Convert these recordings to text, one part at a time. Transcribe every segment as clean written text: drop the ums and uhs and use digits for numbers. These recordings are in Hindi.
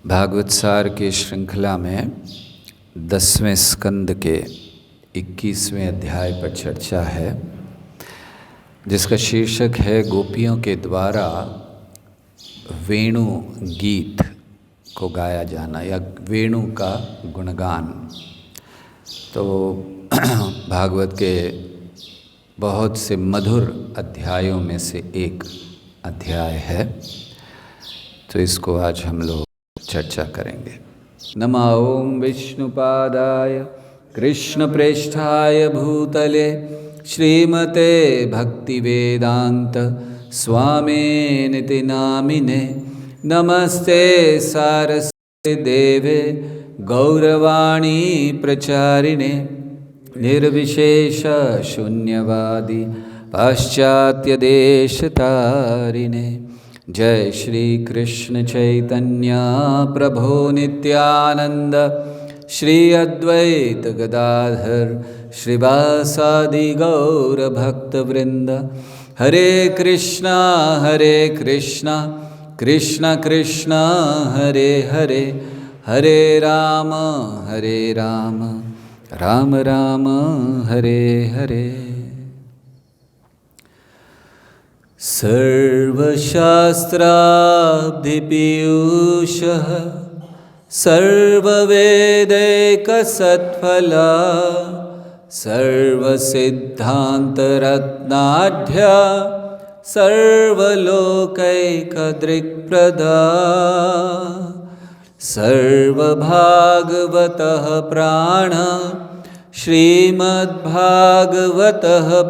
भागवत सार की श्रृंखला में 10वें स्कंद के 21वें अध्याय पर चर्चा है, जिसका शीर्षक है गोपियों के द्वारा वेणु गीत को गाया जाना या वेणु का गुणगान। तो भागवत के बहुत से मधुर अध्यायों में से एक अध्याय है, तो इसको आज हम लोग चर्चा करेंगे। नमो ओम विष्णुपादाय कृष्णप्रेष्ठाय भूतले श्रीमते भक्तिवेदांत स्वामिनिति नामिने नमस्ते सारस्वते देवे गौरवाणी प्रचारिणे निर्विशेष शून्यवादी पाश्चात्य देशतारिणे। जय श्री कृष्ण चैतन्य प्रभो नित्यानंद श्री अद्वैत गदाधर श्रीवासादि गौर भक्तवृंद। हरे कृष्णा कृष्ण कृष्ण हरे हरे, हरे राम राम राम हरे हरे। सर्वशास्त्राब्धिपीयूषः सर्ववेदैकसत्फला सर्वसिद्धान्तरत्नाढ्या सर्वलोकैकदृक्प्रदा सर्वभागवतः प्राण श्रीमद्भागवतः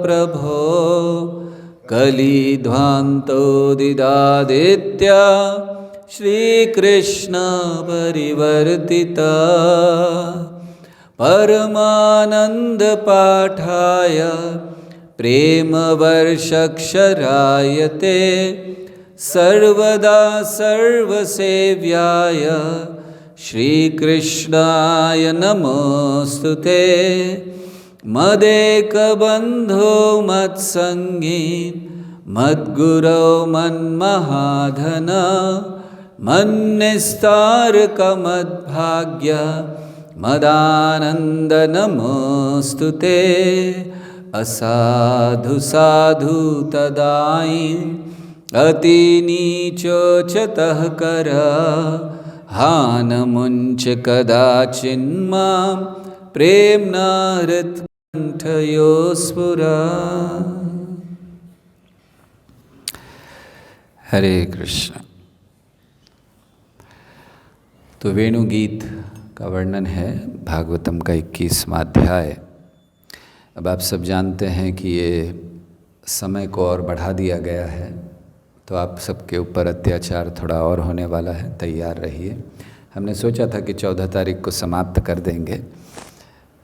प्रभो कलिध्वान्तोदिदादित्य श्रीकृष्ण परिवर्तिता परमानन्दपाठाय प्रेमवर्षक्षरायते सर्वदा सर्वसेव्याय श्रीकृष्णाय नमोऽस्तुते। मदेकबन्धो मत्सङ्गी मद्गुरो मन्महाधन मन्निस्तारकमद्भाग्य मदानन्द नमोऽस्तुते। असाधु साधु तदाई अतिनीचोचतः कर हानमुञ्च कदाचिन्मां प्रेम्णा हृत्कण्ठयो स्फुरा। हरे कृष्ण। तो वेणु गीत का वर्णन है भागवतम का 21वां अध्याय। अब आप सब जानते हैं कि ये समय को और बढ़ा दिया गया है, तो आप सबके ऊपर अत्याचार थोड़ा और होने वाला है, तैयार रहिए। हमने सोचा था कि 14 तारीख को समाप्त कर देंगे,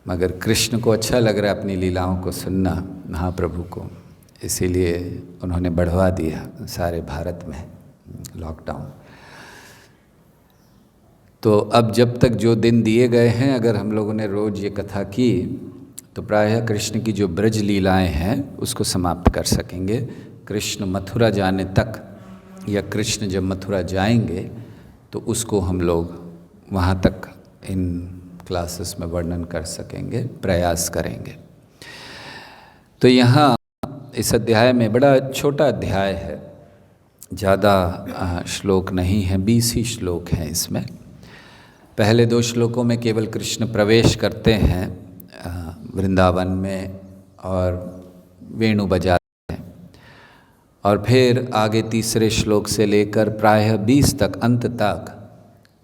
मगर कृष्ण को अच्छा लग रहा है अपनी लीलाओं को सुनना, महाप्रभु को, इसीलिए उन्होंने बढ़वा दिया सारे भारत में लॉकडाउन। तो अब जब तक जो दिन दिए गए हैं, अगर हम लोगों ने रोज़ ये कथा की तो प्रायः कृष्ण की जो ब्रज लीलाएं हैं उसको समाप्त कर सकेंगे। कृष्ण मथुरा जाने तक या कृष्ण जब मथुरा जाएंगे तो उसको हम लोग वहाँ तक इन क्लासेस में वर्णन कर सकेंगे, प्रयास करेंगे। तो यहाँ इस अध्याय में बड़ा छोटा अध्याय है, ज़्यादा श्लोक नहीं है, 20 ही श्लोक हैं इसमें। पहले 2 श्लोकों में केवल कृष्ण प्रवेश करते हैं वृंदावन में और वेणु बजाते हैं, और फिर आगे तीसरे श्लोक से लेकर प्रायः 20 तक अंत तक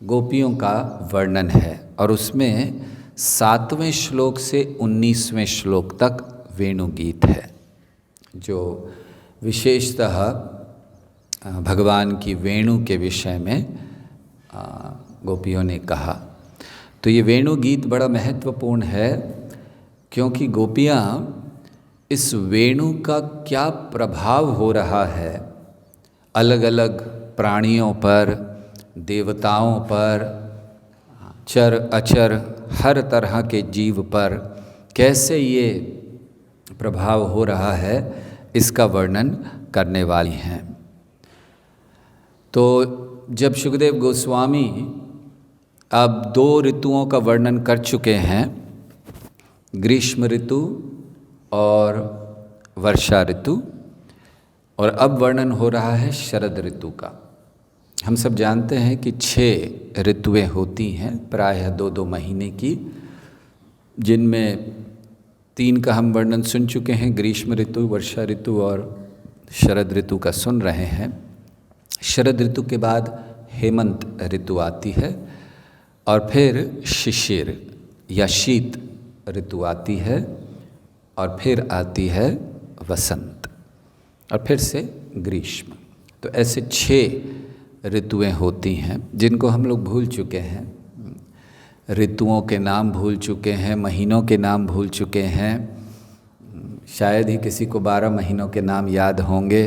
गोपियों का वर्णन है, और उसमें 7वें श्लोक से 19वें श्लोक तक वेणु गीत है, जो विशेषतः भगवान की वेणु के विषय में गोपियों ने कहा। तो ये वेणु गीत बड़ा महत्वपूर्ण है, क्योंकि गोपियाँ इस वेणु का क्या प्रभाव हो रहा है अलग अलग प्राणियों पर, देवताओं पर, चर अचर हर तरह के जीव पर कैसे ये प्रभाव हो रहा है, इसका वर्णन करने वाली हैं। तो जब शुकदेव गोस्वामी अब 2 ऋतुओं का वर्णन कर चुके हैं, ग्रीष्म ऋतु और वर्षा ऋतु, और अब वर्णन हो रहा है शरद ऋतु का। हम सब जानते हैं कि 6 ऋतुएं होती हैं प्रायः 2-2 महीने की, जिनमें 3 का हम वर्णन सुन चुके हैं, ग्रीष्म ऋतु, वर्षा ऋतु और शरद ऋतु का सुन रहे हैं। शरद ऋतु के बाद हेमंत ऋतु आती है और फिर शिशिर या शीत ऋतु आती है और फिर आती है वसंत और फिर से ग्रीष्म। तो ऐसे 6 ऋतुएं होती हैं जिनको हम लोग भूल चुके हैं, ऋतुओं के नाम भूल चुके हैं, महीनों के नाम भूल चुके हैं। शायद ही किसी को 12 महीनों के नाम याद होंगे।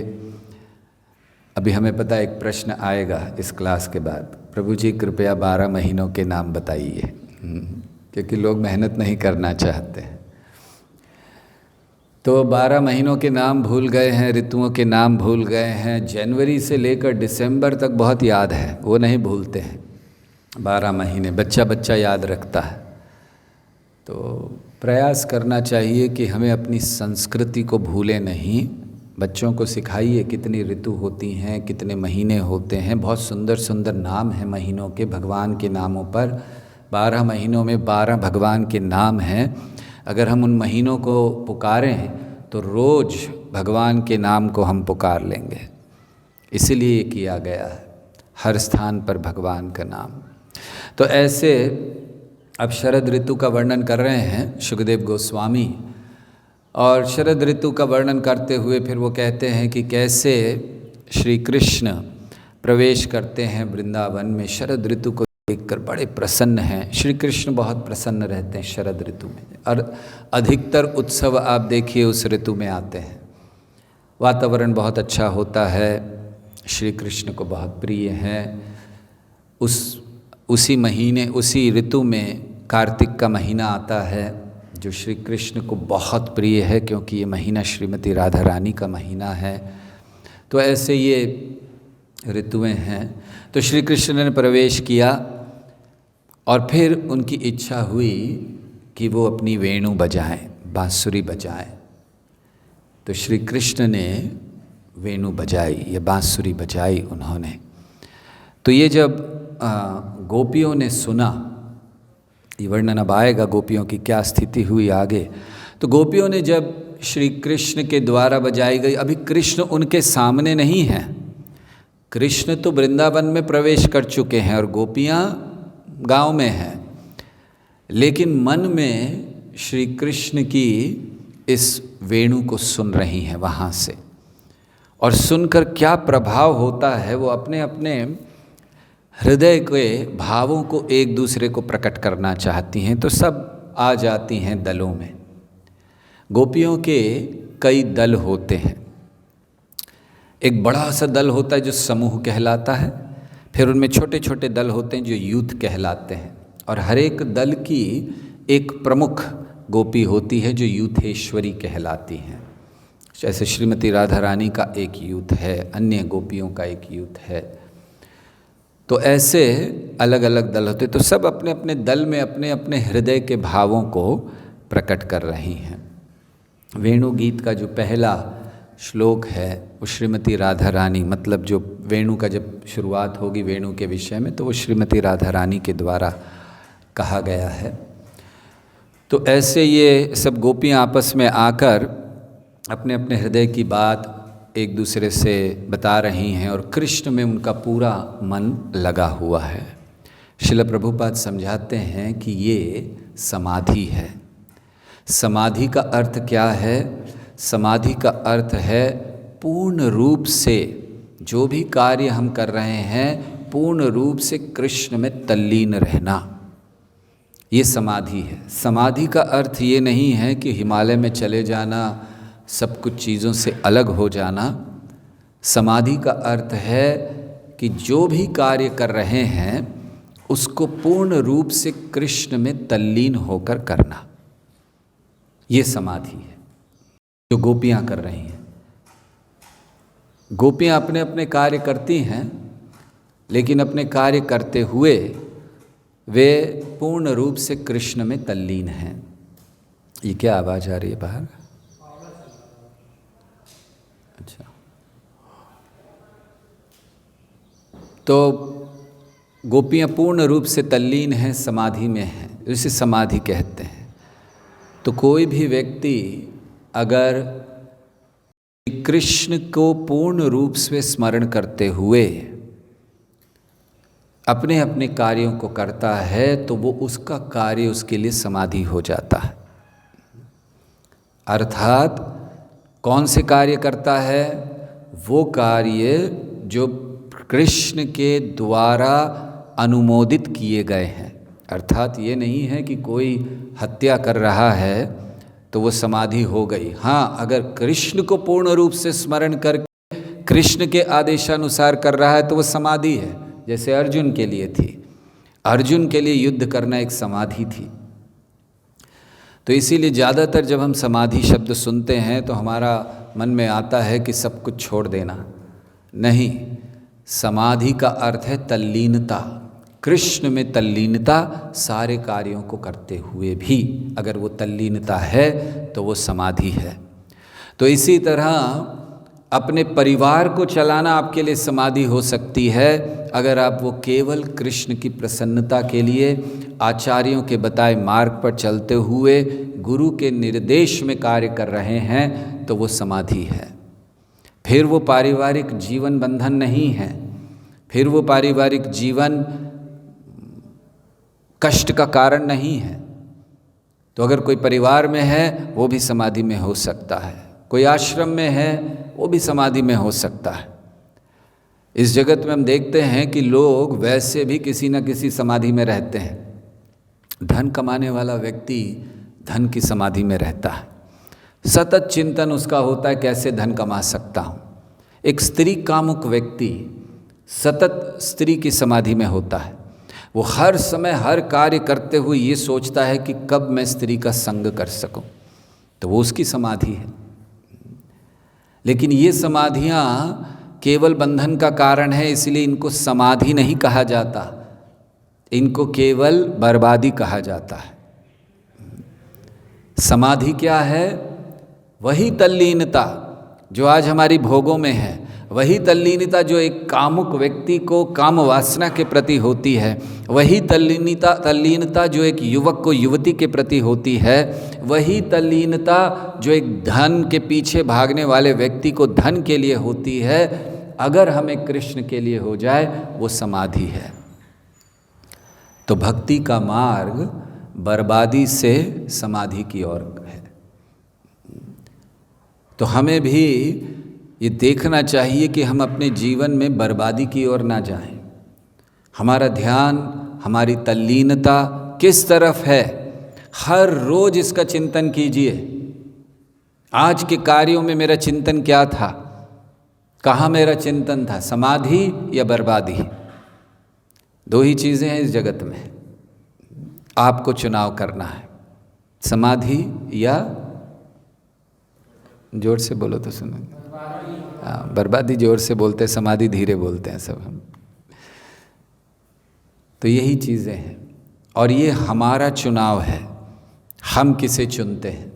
अभी हमें पता है एक प्रश्न आएगा इस क्लास के बाद, प्रभु जी कृपया 12 महीनों के नाम बताइए, क्योंकि लोग मेहनत नहीं करना चाहते हैं। तो 12 महीनों के नाम भूल गए हैं, ऋतुओं के नाम भूल गए हैं। जनवरी से लेकर दिसंबर तक बहुत याद है, वो नहीं भूलते हैं। 12 महीने बच्चा बच्चा याद रखता है। तो प्रयास करना चाहिए कि हमें अपनी संस्कृति को भूलें नहीं। बच्चों को सिखाइए कितनी ऋतु होती हैं, कितने महीने होते हैं। बहुत सुंदर सुंदर नाम हैं महीनों के, भगवान के नामों पर। 12 महीनों में 12 भगवान के नाम हैं। अगर हम उन महीनों को पुकारें तो रोज़ भगवान के नाम को हम पुकार लेंगे। इसीलिए ये किया गया है, हर स्थान पर भगवान का नाम। तो ऐसे अब शरद ऋतु का वर्णन कर रहे हैं शुकदेव गोस्वामी, और शरद ऋतु का वर्णन करते हुए फिर वो कहते हैं कि कैसे श्री कृष्ण प्रवेश करते हैं वृंदावन में। शरद ऋतु को देखकर बड़े प्रसन्न हैं। श्री कृष्ण बहुत प्रसन्न रहते हैं शरद ऋतु में, और अधिकतर उत्सव आप देखिए उस ऋतु में आते हैं। वातावरण बहुत अच्छा होता है, श्री कृष्ण को बहुत प्रिय हैं। उसी महीने, उसी ऋतु में कार्तिक का महीना आता है जो श्री कृष्ण को बहुत प्रिय है, क्योंकि ये महीना श्रीमती राधा रानी का महीना है। तो ऐसे ये ऋतुएं हैं। तो श्री कृष्ण ने प्रवेश किया और फिर उनकी इच्छा हुई कि वो अपनी वेणु बजाएं, बांसुरी बजाएं। तो श्री कृष्ण ने वेणु बजाई, ये बांसुरी बजाई उन्होंने। तो ये जब गोपियों ने सुना, ये वर्णन अब आएगा गोपियों की क्या स्थिति हुई आगे। तो गोपियों ने जब श्री कृष्ण के द्वारा बजाई गई, अभी कृष्ण उनके सामने नहीं हैं, कृष्ण तो वृंदावन में प्रवेश कर चुके हैं और गोपियाँ गांव में हैं, लेकिन मन में श्री कृष्ण की इस वेणु को सुन रही हैं वहाँ से। और सुनकर क्या प्रभाव होता है, वो अपने अपने हृदय के भावों को एक दूसरे को प्रकट करना चाहती हैं। तो सब आ जाती हैं दलों में। गोपियों के कई दल होते हैं। एक बड़ा सा दल होता है जो समूह कहलाता है, फिर उनमें छोटे छोटे दल होते हैं जो यूथ कहलाते हैं, और हर एक दल की एक प्रमुख गोपी होती है जो यूथेश्वरी कहलाती हैं। जैसे श्रीमती राधा रानी का एक यूथ है, अन्य गोपियों का एक यूथ है। तो ऐसे अलग अलग दल होते, तो सब अपने अपने दल में अपने अपने हृदय के भावों को प्रकट कर रही हैं। वेणु गीत का जो पहला श्लोक है वो श्रीमती राधा रानी, मतलब जो वेणु का जब शुरुआत होगी वेणु के विषय में, तो वो श्रीमती राधा रानी के द्वारा कहा गया है। तो ऐसे ये सब गोपियाँ आपस में आकर अपने अपने हृदय की बात एक दूसरे से बता रही हैं, और कृष्ण में उनका पूरा मन लगा हुआ है। श्रील प्रभुपाद समझाते हैं कि ये समाधि है। समाधि का अर्थ क्या है? समाधि का अर्थ है पूर्ण रूप से जो भी कार्य हम कर रहे हैं, पूर्ण रूप से कृष्ण में तल्लीन रहना, ये समाधि है। समाधि का अर्थ ये नहीं है कि हिमालय में चले जाना, सब कुछ चीज़ों से अलग हो जाना। समाधि का अर्थ है कि जो भी कार्य कर रहे हैं उसको पूर्ण रूप से कृष्ण में तल्लीन होकर करना, ये समाधि है जो गोपियाँ कर रही हैं। गोपियाँ अपने अपने कार्य करती हैं, लेकिन अपने कार्य करते हुए वे पूर्ण रूप से कृष्ण में तल्लीन हैं। ये क्या आवाज़ आ रही है बाहर? अच्छा, तो गोपियाँ पूर्ण रूप से तल्लीन हैं, समाधि में हैं, इसे समाधि कहते हैं। तो कोई भी व्यक्ति अगर कृष्ण को पूर्ण रूप से स्मरण करते हुए अपने अपने कार्यों को करता है तो वो उसका कार्य उसके लिए समाधि हो जाता है। अर्थात कौन से कार्य करता है? वो कार्य जो कृष्ण के द्वारा अनुमोदित किए गए हैं। अर्थात ये नहीं है कि कोई हत्या कर रहा है तो वो समाधि हो गई। हाँ, अगर कृष्ण को पूर्ण रूप से स्मरण करके कृष्ण के आदेशानुसार कर रहा है तो वो समाधि है। जैसे अर्जुन के लिए थी, अर्जुन के लिए युद्ध करना एक समाधि थी। तो इसीलिए ज़्यादातर जब हम समाधि शब्द सुनते हैं तो हमारा मन में आता है कि सब कुछ छोड़ देना। नहीं, समाधि का अर्थ है तल्लीनता, कृष्ण में तल्लीनता, सारे कार्यों को करते हुए भी अगर वो तल्लीनता है तो वो समाधि है। तो इसी तरह अपने परिवार को चलाना आपके लिए समाधि हो सकती है अगर आप वो केवल कृष्ण की प्रसन्नता के लिए आचार्यों के बताए मार्ग पर चलते हुए गुरु के निर्देश में कार्य कर रहे हैं तो वो समाधि है। फिर वो पारिवारिक जीवन बंधन नहीं है, फिर वो पारिवारिक जीवन कष्ट का कारण नहीं है। तो अगर कोई परिवार में है वो भी समाधि में हो सकता है, कोई आश्रम में है वो भी समाधि में हो सकता है। इस जगत में हम देखते हैं कि लोग वैसे भी किसी न किसी समाधि में रहते हैं। धन कमाने वाला व्यक्ति धन की समाधि में रहता है, सतत चिंतन उसका होता है कैसे धन कमा सकता हूँ। एक स्त्री कामुक व्यक्ति सतत स्त्री की समाधि में होता है, वो हर समय हर कार्य करते हुए ये सोचता है कि कब मैं स्त्री का संग कर सकूं, तो वो उसकी समाधि है। लेकिन ये समाधियाँ केवल बंधन का कारण है, इसलिए इनको समाधि नहीं कहा जाता, इनको केवल बर्बादी कहा जाता है। समाधि क्या है? वही तल्लीनता जो आज हमारी भोगों में है, वही तल्लीनता जो एक कामुक व्यक्ति को काम वासना के प्रति होती है, वही तल्लीनता जो एक युवक को युवती के प्रति होती है, वही तल्लीनता जो एक धन के पीछे भागने वाले व्यक्ति को धन के लिए होती है, अगर हमें कृष्ण के लिए हो जाए वो समाधि है। तो भक्ति का मार्ग बर्बादी से समाधि की ओर है। तो हमें भी ये देखना चाहिए कि हम अपने जीवन में बर्बादी की ओर ना जाएं। हमारा ध्यान, हमारी तल्लीनता किस तरफ है, हर रोज इसका चिंतन कीजिए। आज के कार्यों में मेरा चिंतन क्या था, कहाँ मेरा चिंतन था, समाधि या बर्बादी? दो ही चीज़ें हैं इस जगत में, आपको चुनाव करना है, समाधि या, जोर से बोलो तो सुनो। हाँ, बर्बादी जोर से बोलते हैं, समाधि धीरे बोलते हैं सब हम। तो यही चीज़ें हैं और ये हमारा चुनाव है, हम किसे चुनते हैं।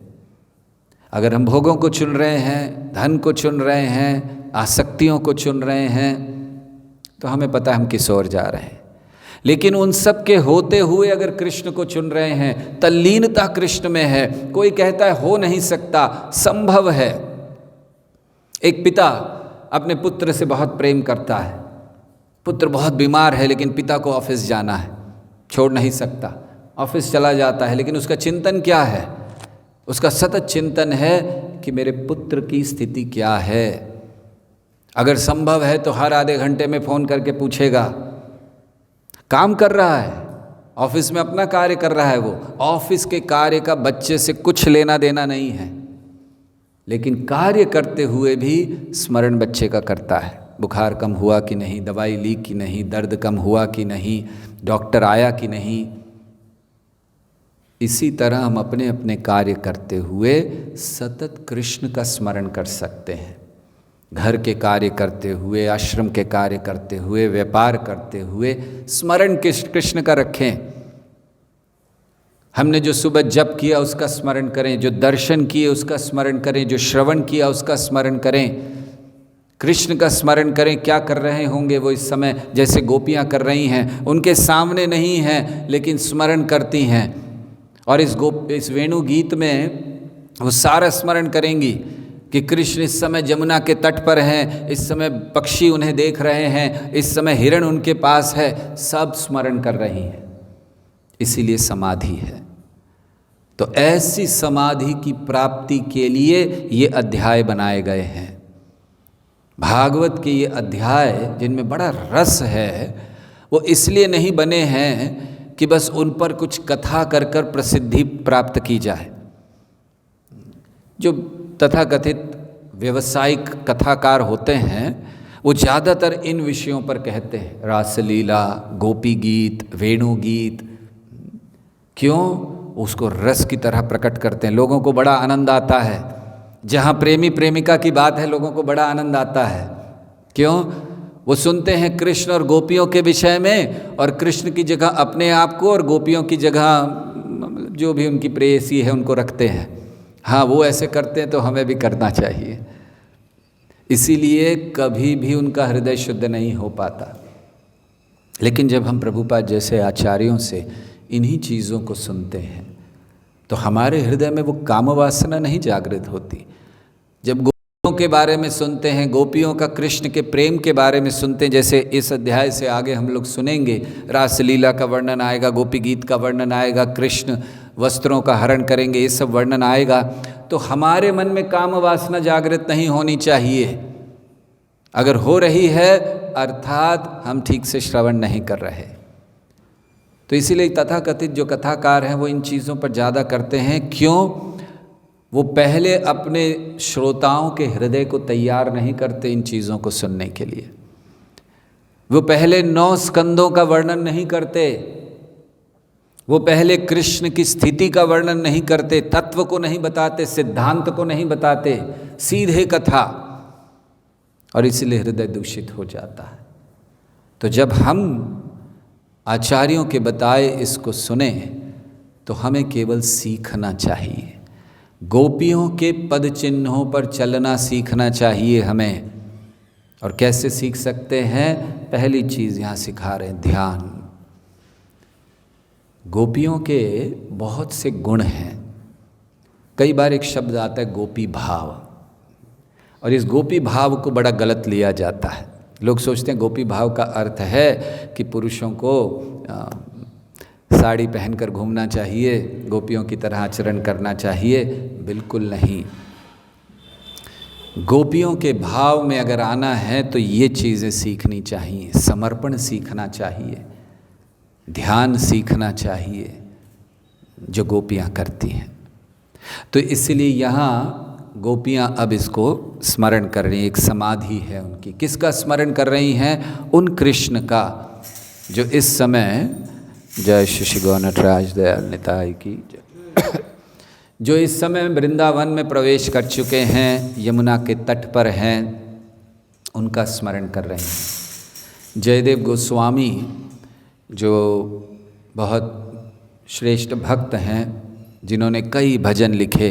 अगर हम भोगों को चुन रहे हैं, धन को चुन रहे हैं, आसक्तियों को चुन रहे हैं, तो हमें पता है हम किस ओर जा रहे हैं। लेकिन उन सब के होते हुए अगर कृष्ण को चुन रहे हैं, तल्लीनता कृष्ण में है, कोई कहता है हो नहीं सकता, संभव है। एक पिता अपने पुत्र से बहुत प्रेम करता है, पुत्र बहुत बीमार है लेकिन पिता को ऑफिस जाना है, छोड़ नहीं सकता, ऑफिस चला जाता है, लेकिन उसका चिंतन क्या है? उसका सतत चिंतन है कि मेरे पुत्र की स्थिति क्या है। अगर संभव है तो हर आधे घंटे में फ़ोन करके पूछेगा। काम कर रहा है, ऑफिस में अपना कार्य कर रहा है, वो ऑफिस के कार्य का बच्चे से कुछ लेना देना नहीं है, लेकिन कार्य करते हुए भी स्मरण बच्चे का करता है। बुखार कम हुआ कि नहीं, दवाई ली कि नहीं, दर्द कम हुआ कि नहीं, डॉक्टर आया कि नहीं। इसी तरह हम अपने अपने कार्य करते हुए सतत कृष्ण का स्मरण कर सकते हैं। घर के कार्य करते हुए, आश्रम के कार्य करते हुए, व्यापार करते हुए स्मरण कृष्ण का रखें। हमने जो सुबह जप किया उसका स्मरण करें, जो दर्शन किए उसका स्मरण करें, जो श्रवण किया उसका स्मरण करें, कृष्ण का स्मरण करें। क्या कर रहे होंगे वो इस समय, जैसे गोपियाँ कर रही हैं, उनके सामने नहीं हैं लेकिन स्मरण करती हैं। और इस वेणु गीत में वो सारा स्मरण करेंगी कि कृष्ण इस समय जमुना के तट पर हैं, इस समय पक्षी उन्हें देख रहे हैं, इस समय हिरण उनके पास है, सब स्मरण कर रही हैं। इसीलिए समाधि है। तो ऐसी समाधि की प्राप्ति के लिए ये अध्याय बनाए गए हैं। भागवत के ये अध्याय जिनमें बड़ा रस है, वो इसलिए नहीं बने हैं कि बस उन पर कुछ कथा कर कर प्रसिद्धि प्राप्त की जाए। जो तथाकथित व्यवसायिक कथाकार होते हैं वो ज़्यादातर इन विषयों पर कहते हैं, रासलीला, गोपी गीत, वेणु गीत। क्यों? उसको रस की तरह प्रकट करते हैं, लोगों को बड़ा आनंद आता है। जहाँ प्रेमी प्रेमिका की बात है लोगों को बड़ा आनंद आता है। क्यों? वो सुनते हैं कृष्ण और गोपियों के विषय में, और कृष्ण की जगह अपने आप को और गोपियों की जगह जो भी उनकी प्रेयसी है उनको रखते हैं। हाँ, वो ऐसे करते हैं तो हमें भी करना चाहिए। इसीलिए कभी भी उनका हृदय शुद्ध नहीं हो पाता। लेकिन जब हम प्रभुपाद जैसे आचार्यों से इन्हीं चीज़ों को सुनते हैं तो हमारे हृदय में वो काम वासना नहीं जागृत होती। जब गोपियों के बारे में सुनते हैं, गोपियों का कृष्ण के प्रेम के बारे में सुनते हैं, जैसे इस अध्याय से आगे हम लोग सुनेंगे, रासलीला का वर्णन आएगा, गोपी गीत का वर्णन आएगा, कृष्ण वस्त्रों का हरण करेंगे, ये सब वर्णन आएगा, तो हमारे मन में काम वासना जागृत नहीं होनी चाहिए। अगर हो रही है अर्थात हम ठीक से श्रवण नहीं कर रहे। तो इसीलिए तथाकथित जो कथाकार हैं वो इन चीज़ों पर ज़्यादा करते हैं। क्यों? वो पहले अपने श्रोताओं के हृदय को तैयार नहीं करते इन चीज़ों को सुनने के लिए। वो पहले 9 स्कंदों का वर्णन नहीं करते, वो पहले कृष्ण की स्थिति का वर्णन नहीं करते, तत्व को नहीं बताते, सिद्धांत को नहीं बताते, सीधे कथा, और इसलिए हृदय दूषित हो जाता है। तो जब हम आचार्यों के बताए इसको सुने तो हमें केवल सीखना चाहिए, गोपियों के पद चिन्हों पर चलना सीखना चाहिए हमें। और कैसे सीख सकते हैं? पहली चीज़ यहाँ सिखा रहे हैं, ध्यान। गोपियों के बहुत से गुण हैं। कई बार एक शब्द आता है गोपी भाव, और इस गोपी भाव को बड़ा गलत लिया जाता है। लोग सोचते हैं गोपी भाव का अर्थ है कि पुरुषों को साड़ी पहनकर घूमना चाहिए, गोपियों की तरह आचरण करना चाहिए। बिल्कुल नहीं। गोपियों के भाव में अगर आना है तो ये चीज़ें सीखनी चाहिए, समर्पण सीखना चाहिए, ध्यान सीखना चाहिए, जो गोपियाँ करती हैं। तो इसलिए यहाँ गोपियाँ अब इसको स्मरण कर रही हैं। एक समाधि है उनकी। किसका स्मरण कर रही हैं? उन कृष्ण का जो इस समय, जय श्री गौ नटराज दयाल निताय की जय, जो इस समय वृंदावन में प्रवेश कर चुके हैं, यमुना के तट पर हैं, उनका स्मरण कर रहे हैं। जयदेव गोस्वामी जो बहुत श्रेष्ठ भक्त हैं, जिन्होंने कई भजन लिखे,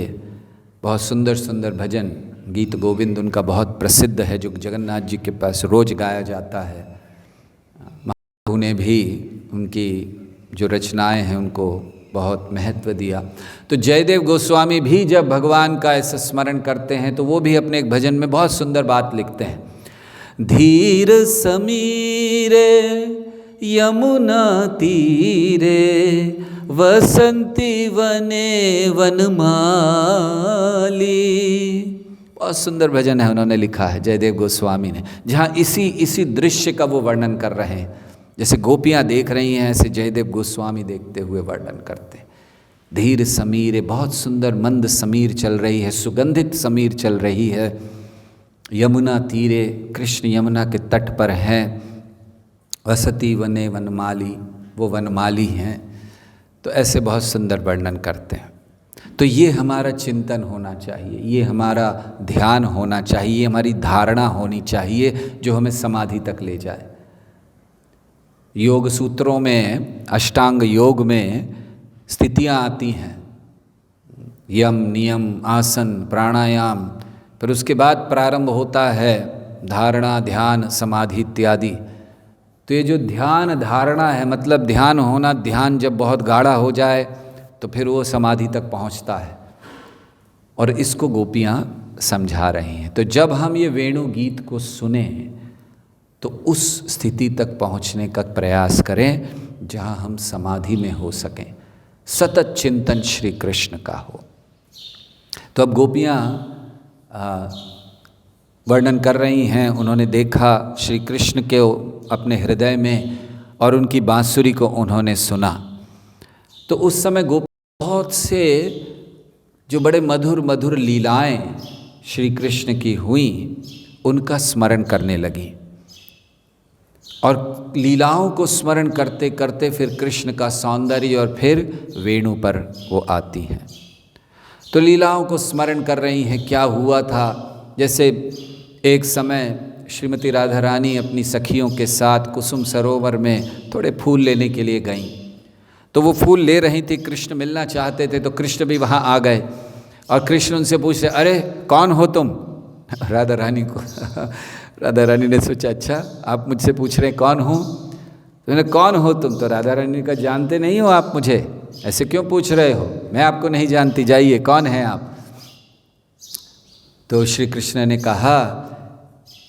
बहुत सुंदर सुंदर भजन, गीत गोविंद उनका बहुत प्रसिद्ध है, जो जगन्नाथ जी के पास रोज गाया जाता है। महाप्रभु ने भी उनकी जो रचनाएं हैं उनको बहुत महत्व दिया। तो जयदेव गोस्वामी भी जब भगवान का ऐसा स्मरण करते हैं तो वो भी अपने एक भजन में बहुत सुंदर बात लिखते हैं। धीर समीरे यमुना तीरे वसंती वने वनमाली, बहुत सुंदर भजन है उन्होंने लिखा है जयदेव गोस्वामी ने, जहाँ इसी दृश्य का वो वर्णन कर रहे हैं। जैसे गोपियाँ देख रही हैं ऐसे जयदेव गोस्वामी देखते हुए वर्णन करते हैं। धीर समीर, बहुत सुंदर मंद समीर चल रही है, सुगंधित समीर चल रही है। यमुना तीरे, कृष्ण यमुना के तट पर हैं। वसती वने वनमाली, वो वनमाली हैं। तो ऐसे बहुत सुंदर वर्णन करते हैं। तो ये हमारा चिंतन होना चाहिए, ये हमारा ध्यान होना चाहिए, हमारी धारणा होनी चाहिए, जो हमें समाधि तक ले जाए। योग सूत्रों में, अष्टांग योग में स्थितियाँ आती हैं, यम, नियम, आसन, प्राणायाम, फिर उसके बाद प्रारंभ होता है धारणा, ध्यान, समाधि इत्यादि। तो ये जो ध्यान धारणा है, मतलब ध्यान होना, ध्यान जब बहुत गाढ़ा हो जाए तो फिर वो समाधि तक पहुंचता है, और इसको गोपियाँ समझा रही हैं। तो जब हम ये वेणु गीत को सुने तो उस स्थिति तक पहुंचने का प्रयास करें जहां हम समाधि में हो सकें, सतत चिंतन श्री कृष्ण का हो। तो अब गोपियाँ वर्णन कर रही हैं, उन्होंने देखा श्री कृष्ण के अपने हृदय में और उनकी बांसुरी को उन्होंने सुना। तो उस समय गोपी बहुत से जो बड़े मधुर मधुर लीलाएं श्री कृष्ण की हुई उनका स्मरण करने लगी, और लीलाओं को स्मरण करते करते फिर कृष्ण का सौंदर्य और फिर वेणु पर वो आती हैं। तो लीलाओं को स्मरण कर रही हैं, क्या हुआ था। जैसे एक समय श्रीमती राधा रानी अपनी सखियों के साथ कुसुम सरोवर में थोड़े फूल लेने के लिए गईं, तो वो फूल ले रही थी, कृष्ण मिलना चाहते थे, तो कृष्ण भी वहाँ आ गए और कृष्ण उनसे पूछ रहे, अरे कौन हो तुम। राधा रानी को राधा रानी ने सोचा, अच्छा आप मुझसे पूछ रहे कौन हूँ, तो मैंने कौन हो तुम। तो राधा रानी का जानते नहीं हो आप मुझे, ऐसे क्यों पूछ रहे हो, मैं आपको नहीं जानती, जाइए कौन हैं आप। तो श्री कृष्ण ने कहा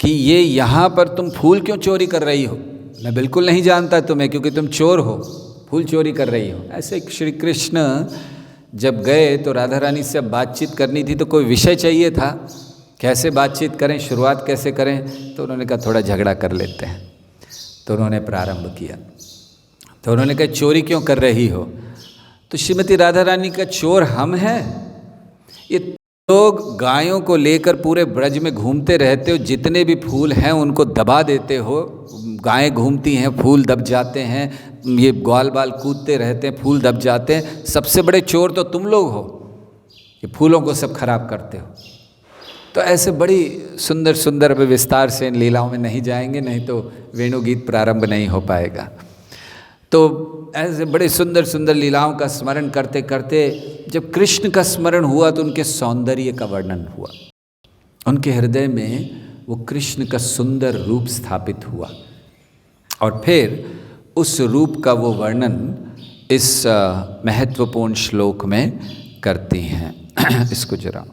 कि ये यहाँ पर तुम फूल क्यों चोरी कर रही हो, मैं बिल्कुल नहीं जानता तुम्हें, क्योंकि तुम चोर हो, फूल चोरी कर रही हो। ऐसे श्री कृष्ण जब गए तो राधा रानी से अब बातचीत करनी थी, तो कोई विषय चाहिए था, कैसे बातचीत करें, शुरुआत कैसे करें। तो उन्होंने कहा थोड़ा झगड़ा कर लेते हैं। तो उन्होंने प्रारंभ किया। तो उन्होंने कहा चोरी क्यों कर रही हो। तो श्रीमती राधा रानी का चोर हम हैं, ये लोग गायों को लेकर पूरे ब्रज में घूमते रहते हो, जितने भी फूल हैं उनको दबा देते हो, गायें घूमती हैं, फूल दब जाते हैं, ये ग्वाल बाल कूदते रहते हैं, फूल दब जाते हैं, सबसे बड़े चोर तो तुम लोग हो, ये फूलों को सब खराब करते हो। तो ऐसे बड़ी सुंदर सुंदर विस्तार से इन लीलाओं में नहीं जाएंगे, नहीं तो वेणुगीत प्रारंभ नहीं हो पाएगा। तो ऐसे बड़े सुंदर सुंदर लीलाओं का स्मरण करते करते जब कृष्ण का स्मरण हुआ तो उनके सौंदर्य का वर्णन हुआ, उनके हृदय में वो कृष्ण का सुंदर रूप स्थापित हुआ, और फिर उस रूप का वो वर्णन इस महत्वपूर्ण श्लोक में करती हैं। इसको जरा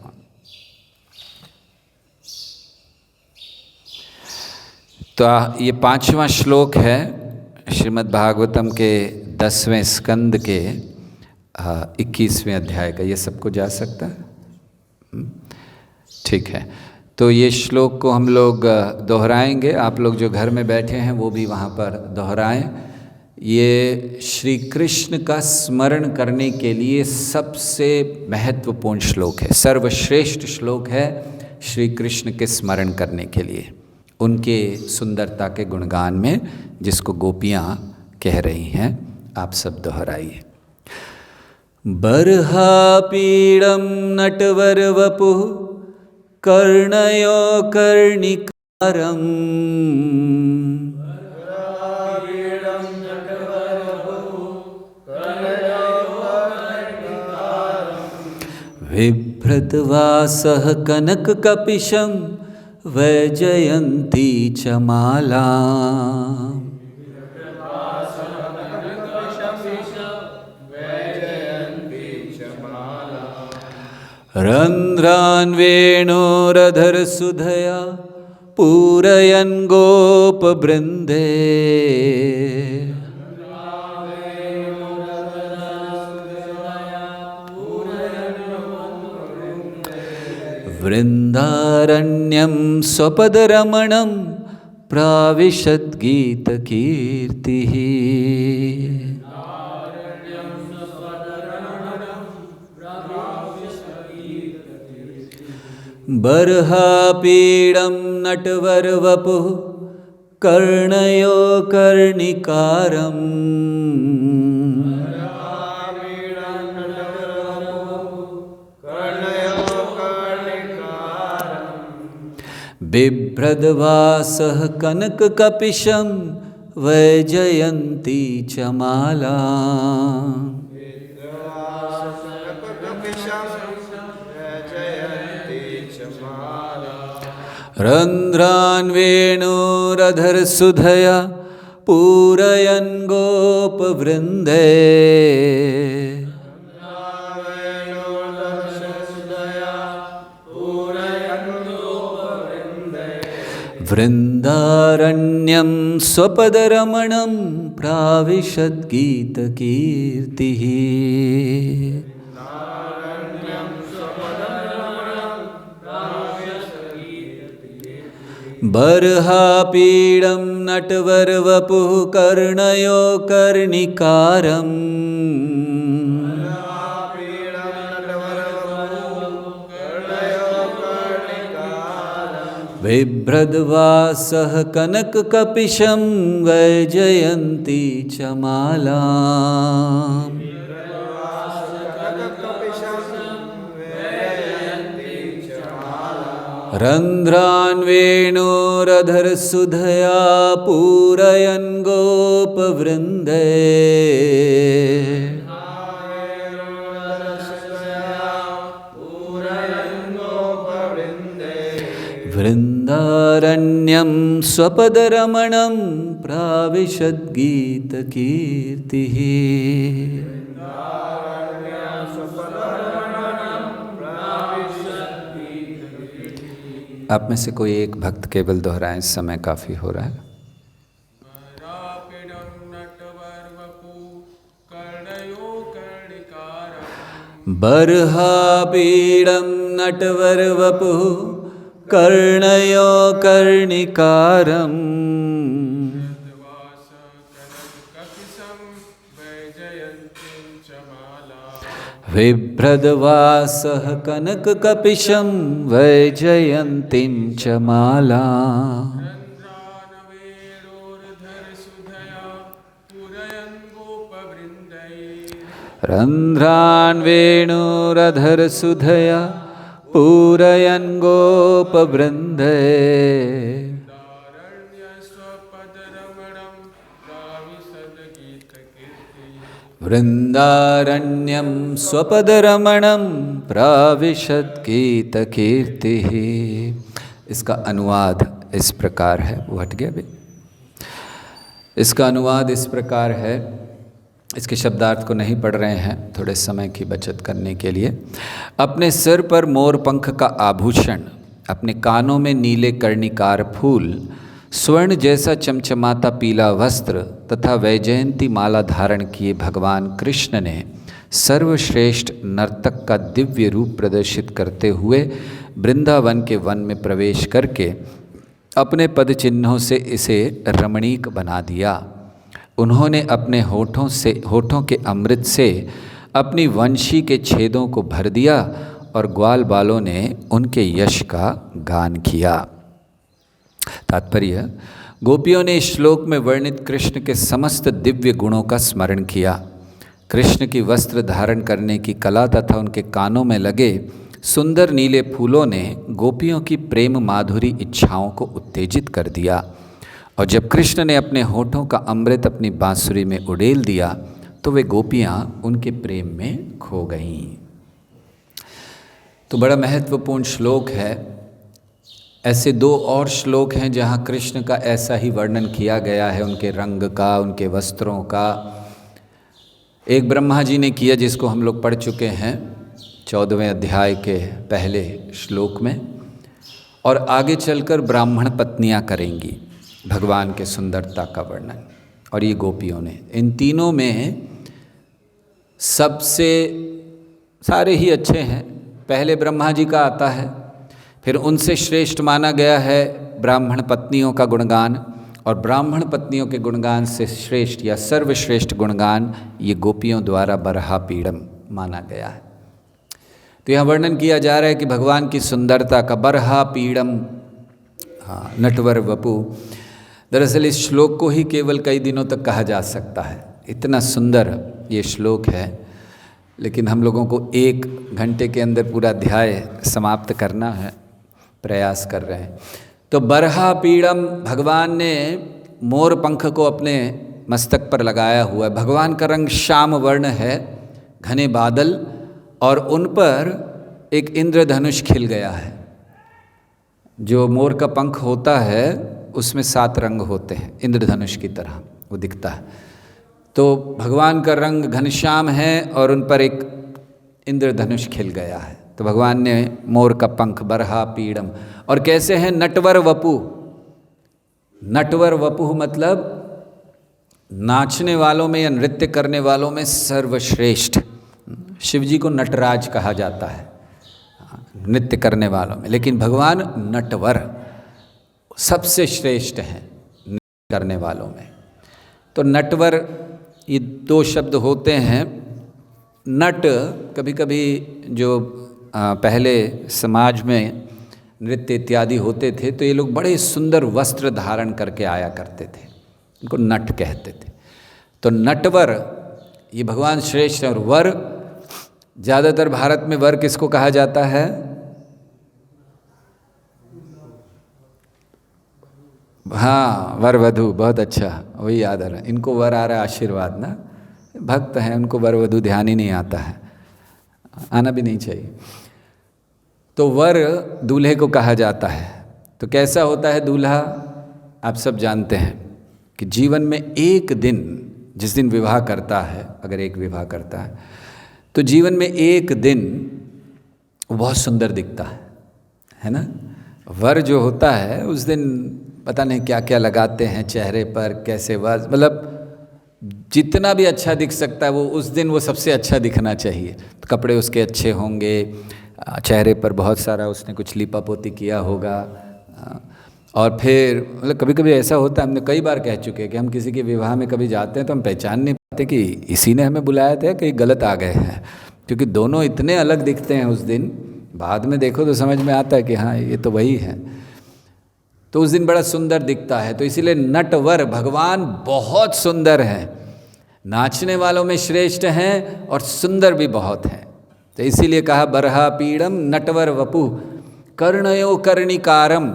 तो ये 5वां श्लोक है श्रीमद् भागवतम के 10वें स्कंद के 21वें अध्याय का। ये सबको जा सकता है, ठीक है। तो ये श्लोक को हम लोग दोहराएंगे, आप लोग जो घर में बैठे हैं वो भी वहाँ पर दोहराएं। ये श्री कृष्ण का स्मरण करने के लिए सबसे महत्वपूर्ण श्लोक है, सर्वश्रेष्ठ श्लोक है श्री कृष्ण के स्मरण करने के लिए, उनके सुंदरता के गुणगान में, जिसको गोपियाँ कह रही हैं। आप सब दोहराइए। बर्हापीडं नटवर वपुः कर्णयो कर्णिकारम् बिभ्रद्वासः कनककपिशं वैजयन्ती च माला। रन्ध्रान् वेणोरधरसुधया पूरयन् गोपवृन्दे। वृन्दारण्यं स्वपदरमणं प्राविशद्गीतकीर्तिः। बर्हापीडं नटवरवपुः कर्णयो कर्णिकारम्। बिभ्रद्वासः कनककपिशं वैजयन्ती च माला। रंध्रान् वेणुरधरसुधया पूरयन् गोपवृन्दे वृन्दारण्यं स्वपदरमणं प्राविशद्गीतकीर्तिः। बर्हापीडं नटवरवपुः कर्णयो कर्णिकारम् बिभ्रद्वासः कनककपिशं वैजयन्ती च मालाम्। रन्ध्रान् वेणुरधरसुधया पूरयन् गोपवृन्दे वृन्दारण्यं स्वपदरमणं प्राविशद्गीतकीर्तिः। आप में से कोई एक भक्त केवल दोहराएं, इस समय काफ़ी हो रहा है। बर्हापीडं नटवरवपुः कर्णयो कर्णिकारम् बिभ्रद्वासः कनककपिशं वैजयन्तीं च मालाम्। रन्ध्रान् वेणुरधरसुधया पूरयन् गोपवृन्दे वृन्दारण्यं स्वपदरमणं प्राविशद्गीतकीर्तिः। इसका अनुवाद इस प्रकार है, वो हट गया भी। इसका अनुवाद इस प्रकार है, इसके शब्दार्थ को नहीं पढ़ रहे हैं थोड़े समय की बचत करने के लिए। अपने सिर पर मोर पंख का आभूषण, अपने कानों में नीले कर्णिकार फूल, स्वर्ण जैसा चमचमाता पीला वस्त्र तथा वैजयंती माला धारण किए भगवान कृष्ण ने सर्वश्रेष्ठ नर्तक का दिव्य रूप प्रदर्शित करते हुए वृंदावन के वन में प्रवेश करके अपने पद चिन्हों से इसे रमणीक बना दिया। उन्होंने अपने होठों के अमृत से अपनी वंशी के छेदों को भर दिया और ग्वाल बालों ने उनके यश का गान किया। तात्पर्य, गोपियों ने इस श्लोक में वर्णित कृष्ण के समस्त दिव्य गुणों का स्मरण किया। कृष्ण की वस्त्र धारण करने की कला तथा उनके कानों में लगे सुंदर नीले फूलों ने गोपियों की प्रेम माधुरी इच्छाओं को उत्तेजित कर दिया। और जब कृष्ण ने अपने होठों का अमृत अपनी बांसुरी में उड़ेल दिया तो वे गोपियाँ उनके प्रेम में खो गईं। तो बड़ा महत्वपूर्ण श्लोक है। ऐसे दो और श्लोक हैं जहाँ कृष्ण का ऐसा ही वर्णन किया गया है, उनके रंग का, उनके वस्त्रों का। एक ब्रह्मा जी ने किया जिसको हम लोग पढ़ चुके हैं 14वें अध्याय के पहले श्लोक में, और आगे चलकर ब्राह्मण पत्नियाँ करेंगी भगवान के सुंदरता का वर्णन। और ये गोपियों ने, इन तीनों में सबसे सारे ही अच्छे हैं। पहले ब्रह्मा जी का आता है, फिर उनसे श्रेष्ठ माना गया है ब्राह्मण पत्नियों का गुणगान, और ब्राह्मण पत्नियों के गुणगान से श्रेष्ठ या सर्वश्रेष्ठ गुणगान ये गोपियों द्वारा बर्हापीडम माना गया है। तो यहाँ वर्णन किया जा रहा है कि भगवान की सुंदरता का बर्हापीडम, हाँ, नटवर वपु। दरअसल इस श्लोक को ही केवल कई दिनों तक कहा जा सकता है, इतना सुंदर ये श्लोक है। लेकिन हम लोगों को 1 घंटे के अंदर पूरा अध्याय समाप्त करना है, प्रयास कर रहे हैं। तो बर्हापीडम, भगवान ने मोर पंख को अपने मस्तक पर लगाया हुआ है। भगवान का रंग श्याम वर्ण है, घने बादल, और उन पर एक इंद्रधनुष खिल गया है। जो मोर का पंख होता है उसमें 7 रंग होते हैं, इंद्रधनुष की तरह वो दिखता है। तो भगवान का रंग घनश्याम है और उन पर एक इंद्रधनुष खिल गया है। तो भगवान ने मोर का पंख, बरहा पीड़म, और कैसे हैं नटवर वपु। नटवर वपु मतलब नाचने वालों में या नृत्य करने वालों में सर्वश्रेष्ठ। शिव जी को नटराज कहा जाता है नृत्य करने वालों में, लेकिन भगवान नटवर सबसे श्रेष्ठ हैं नृत्य करने वालों में। तो नटवर ये 2 शब्द होते हैं। नट कभी कभी जो पहले समाज में नृत्य इत्यादि होते थे तो ये लोग बड़े सुंदर वस्त्र धारण करके आया करते थे, इनको नट कहते थे। तो नटवर ये भगवान श्रेष्ठ है। और वर, ज़्यादातर भारत में वर किसको कहा जाता है? हाँ, वर वधू, बहुत अच्छा, वही याद आ रहा है। इनको वर आ रहा है आशीर्वाद ना, भक्त हैं उनको वर वधू ध्यान ही नहीं आता है, आना भी नहीं चाहिए। तो वर दूल्हे को कहा जाता है। तो कैसा होता है दूल्हा, आप सब जानते हैं कि जीवन में एक दिन, जिस दिन विवाह करता है, अगर एक विवाह करता है तो जीवन में एक दिन बहुत सुंदर दिखता है ना। वर जो होता है उस दिन पता नहीं क्या क्या लगाते हैं चेहरे पर, कैसे वह मतलब जितना भी अच्छा दिख सकता है वो उस दिन वो सबसे अच्छा दिखना चाहिए। तो कपड़े उसके अच्छे होंगे, चेहरे पर बहुत सारा उसने कुछ लीपा पोती किया होगा। और फिर मतलब कभी कभी ऐसा होता है, हमने कई बार कह चुके हैं कि हम किसी के विवाह में कभी जाते हैं तो हम पहचान नहीं पाते कि इसी ने हमें बुलाया था, कहीं गलत आ गए हैं, क्योंकि दोनों इतने अलग दिखते हैं उस दिन। बाद में देखो तो समझ में आता है कि हाँ ये तो वही है। तो उस दिन बड़ा सुंदर दिखता है। तो इसीलिए नटवर भगवान बहुत सुंदर हैं, नाचने वालों में श्रेष्ठ हैं और सुंदर भी बहुत हैं। तो इसीलिए कहा बरहा पीड़म नटवर वपु कर्णयो कर्णिकारम।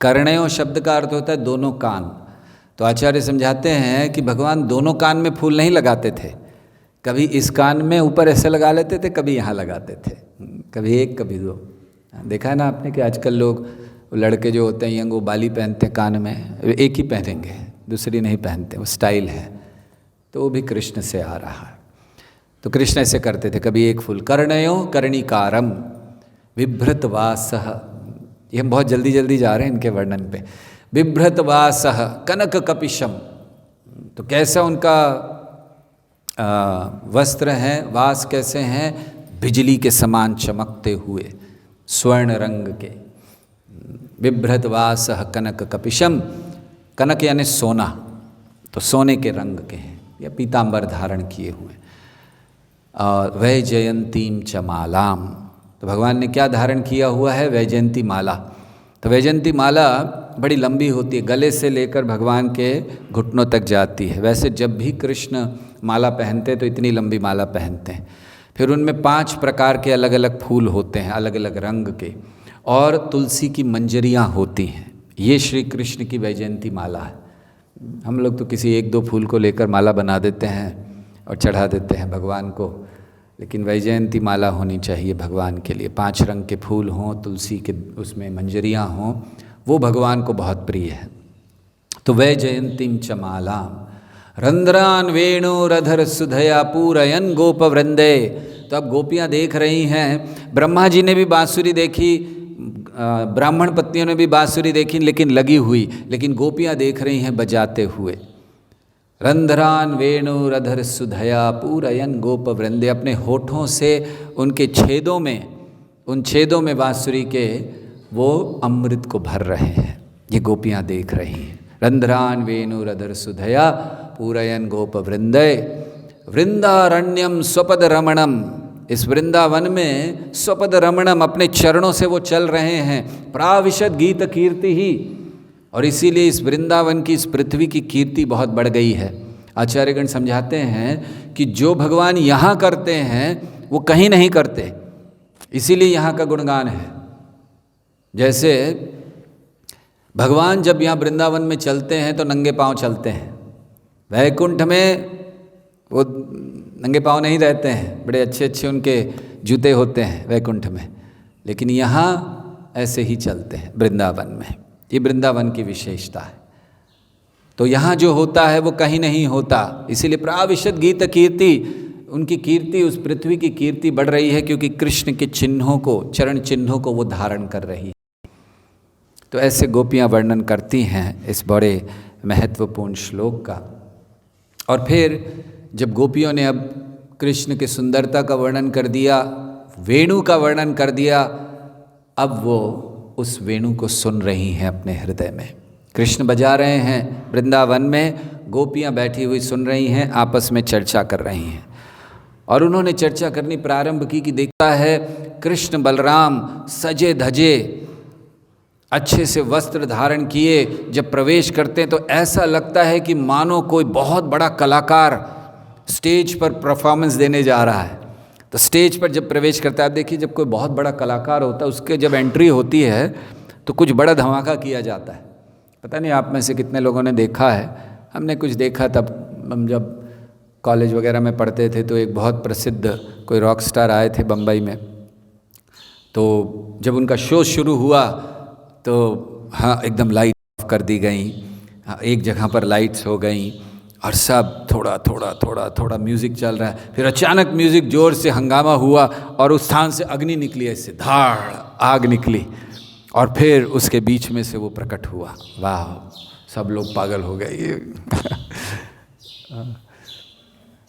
कर्णयो शब्द का अर्थ होता है दोनों कान। तो आचार्य समझाते हैं कि भगवान दोनों कान में फूल नहीं लगाते थे, कभी इस कान में ऊपर ऐसे लगा लेते थे, कभी यहाँ लगाते थे, कभी एक कभी 2। देखा है ना आपने कि आजकल लोग लड़के जो होते हैं यंग वो बाली पहनते हैं कान में, एक ही पहनेंगे, दूसरी नहीं पहनते, वो स्टाइल है। तो वो भी कृष्ण से आ रहा है। तो कृष्ण ऐसे करते थे, कभी एक फूल। कर्णयो कर्णिकारम बिभ्रतवासः, ये हम बहुत जल्दी जल्दी जा रहे हैं इनके वर्णन पे। बिभ्रतवासः कनक कपिशम, तो कैसा उनका वस्त्र हैं, वास कैसे हैं, बिजली के समान चमकते हुए स्वर्ण रंग के। बिभ्रतवासः कनक कपिशम, कनक यानी सोना, तो सोने के रंग के हैं या पीतांबर धारण किए हुए। और वैजयंतीम च मालाम, तो भगवान ने क्या धारण किया हुआ है? वैजयंती माला। तो वैजयंती माला बड़ी लंबी होती है, गले से लेकर भगवान के घुटनों तक जाती है। वैसे जब भी कृष्ण माला पहनते हैं तो इतनी लंबी माला पहनते हैं। फिर उनमें 5 प्रकार के अलग अलग फूल होते हैं, अलग अलग रंग के, और तुलसी की मंजरियाँ होती हैं। ये श्री कृष्ण की वैजयंती माला है। हम लोग तो किसी 1-2 फूल को लेकर माला बना देते हैं और चढ़ा देते हैं भगवान को, लेकिन वैजयंती माला होनी चाहिए भगवान के लिए। 5 रंग के फूल हों, तुलसी के उसमें मंजरियाँ हों, वो भगवान को बहुत प्रिय है। तो वैजयंतीम च मालाम रंध्रान वेणुरधर सुधया पूरयन गोप वृंदे। तो अब गोपियाँ देख रही हैं, ब्रह्मा जी ने भी बांसुरी देखी, ब्राह्मण पत्नियों ने भी बांसुरी देखी लेकिन लगी हुई, लेकिन गोपियाँ देख रही हैं बजाते हुए। रंध्रान वेणुरधर सुधया पूरयन गोप वृंदे, अपने होठों से उनके छेदों में, उन छेदों में बांसुरी के वो अमृत को भर रहे हैं, ये गोपियाँ देख रही हैं। रंध्रान वेणुरधर सुधया पूरयन गोप वृंदे वृंदारण्यम स्वपद रमणम। इस वृंदावन में स्वपद रमणम, अपने चरणों से वो चल रहे हैं। प्राविशद गीत कीर्ति ही, और इसीलिए इस वृंदावन की, इस पृथ्वी की कीर्ति बहुत बढ़ गई है। आचार्यगण समझाते हैं कि जो भगवान यहाँ करते हैं वो कहीं नहीं करते, इसीलिए यहाँ का गुणगान है। जैसे भगवान जब यहाँ वृंदावन में चलते हैं तो नंगे पांव चलते हैं, वैकुंठ में वो नंगे पांव नहीं रहते हैं, बड़े अच्छे अच्छे उनके जूते होते हैं वैकुंठ में, लेकिन यहाँ ऐसे ही चलते हैं वृंदावन में। ये वृंदावन की विशेषता है। तो यहाँ जो होता है वो कहीं नहीं होता, इसीलिए प्राविशद गीत कीर्ति, उनकी कीर्ति, उस पृथ्वी की कीर्ति बढ़ रही है क्योंकि कृष्ण के चिन्हों को, चरण चिन्हों को वो धारण कर रही है। तो ऐसे गोपियाँ वर्णन करती हैं इस बड़े महत्वपूर्ण श्लोक का। और फिर जब गोपियों ने अब कृष्ण की सुंदरता का वर्णन कर दिया, वेणु का वर्णन कर दिया, अब वो उस वेणु को सुन रही हैं अपने हृदय में। कृष्ण बजा रहे हैं वृंदावन में, गोपियाँ बैठी हुई सुन रही हैं, आपस में चर्चा कर रही हैं। और उन्होंने चर्चा करनी प्रारंभ की कि देखता है कृष्ण बलराम सजे धजे, अच्छे से वस्त्र धारण किए जब प्रवेश करते हैं तो ऐसा लगता है कि मानो कोई बहुत बड़ा कलाकार स्टेज पर परफॉर्मेंस देने जा रहा है। तो स्टेज पर जब प्रवेश करता है, आप देखिए जब कोई बहुत बड़ा कलाकार होता है उसके जब एंट्री होती है तो कुछ बड़ा धमाका किया जाता है। पता नहीं आप में से कितने लोगों ने देखा है, हमने कुछ देखा। तब हम जब कॉलेज वगैरह में पढ़ते थे तो एक बहुत प्रसिद्ध कोई रॉक स्टार आए थे बम्बई में। तो जब उनका शो शुरू हुआ तो हाँ एकदम लाइट ऑफ कर दी गई, हाँ, एक जगह पर लाइट्स हो गई और सब थोड़ा थोड़ा थोड़ा थोड़ा म्यूज़िक चल रहा है। फिर अचानक म्यूज़िक ज़ोर से हंगामा हुआ और उस स्थान से अग्नि निकली, ऐसे धाड़ आग निकली और फिर उसके बीच में से वो प्रकट हुआ। वाह, सब लोग पागल हो गए।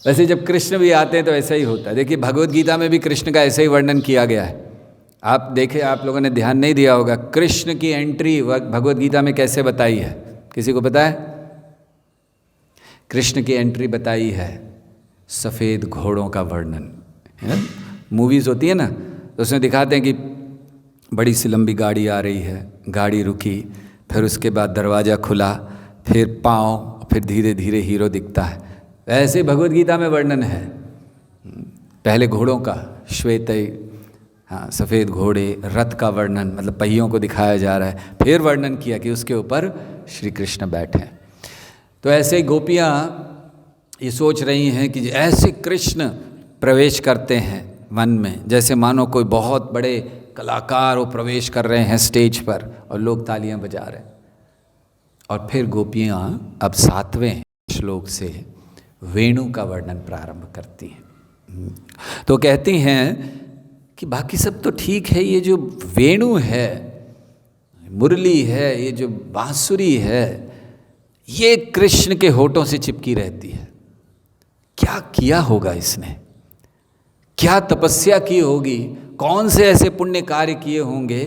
वैसे जब कृष्ण भी आते हैं तो ऐसा ही होता है। देखिए भगवद गीता में भी कृष्ण का ऐसा ही वर्णन किया गया है। आप देखें, आप लोगों ने ध्यान नहीं दिया होगा, कृष्ण की एंट्री भगवद गीता में कैसे बताई है, किसी को पता है? कृष्ण की एंट्री बताई है सफ़ेद घोड़ों का वर्णन है। मूवीज़ होती है ना, तो उसमें दिखाते हैं कि बड़ी सी लंबी गाड़ी आ रही है, गाड़ी रुकी, फिर उसके बाद दरवाज़ा खुला, फिर पाँव, फिर धीरे धीरे हीरो दिखता है। ऐसे भगवद गीता में वर्णन है। पहले घोड़ों का, श्वेत, हाँ, सफ़ेद घोड़े, रथ का वर्णन, मतलब पहियों को दिखाया जा रहा है। फिर वर्णन किया कि उसके ऊपर श्री कृष्ण बैठे हैं। तो ऐसे गोपियाँ ये सोच रही हैं कि ऐसे कृष्ण प्रवेश करते हैं वन में, जैसे मानो कोई बहुत बड़े कलाकार वो प्रवेश कर रहे हैं स्टेज पर और लोग तालियां बजा रहे हैं। और फिर गोपियाँ अब 7वें श्लोक से वेणु का वर्णन प्रारंभ करती हैं। तो कहती हैं कि बाकी सब तो ठीक है, ये जो वेणु है, मुरली है, ये जो बांसुरी है, ये कृष्ण के होठों से चिपकी रहती है। क्या किया होगा इसने, क्या तपस्या की होगी, कौन से ऐसे पुण्य कार्य किए होंगे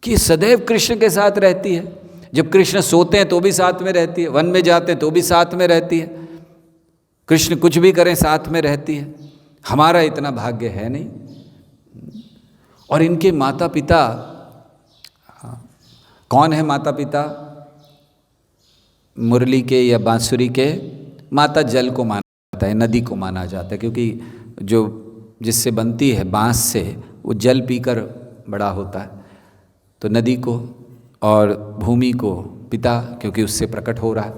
कि सदैव कृष्ण के साथ रहती है। जब कृष्ण सोते हैं तो भी साथ में रहती है, वन में जाते हैं तो भी साथ में रहती है, कृष्ण कुछ भी करें साथ में रहती है। हमारा इतना भाग्य है नहीं। और इनके माता पिता, कौन है माता पिता मुरली के या बांसुरी के? माता जल को माना जाता है, नदी को माना जाता है, क्योंकि जो जिससे बनती है बांस से, वो जल पीकर बड़ा होता है। तो नदी को और भूमि को पिता, क्योंकि उससे प्रकट हो रहा है।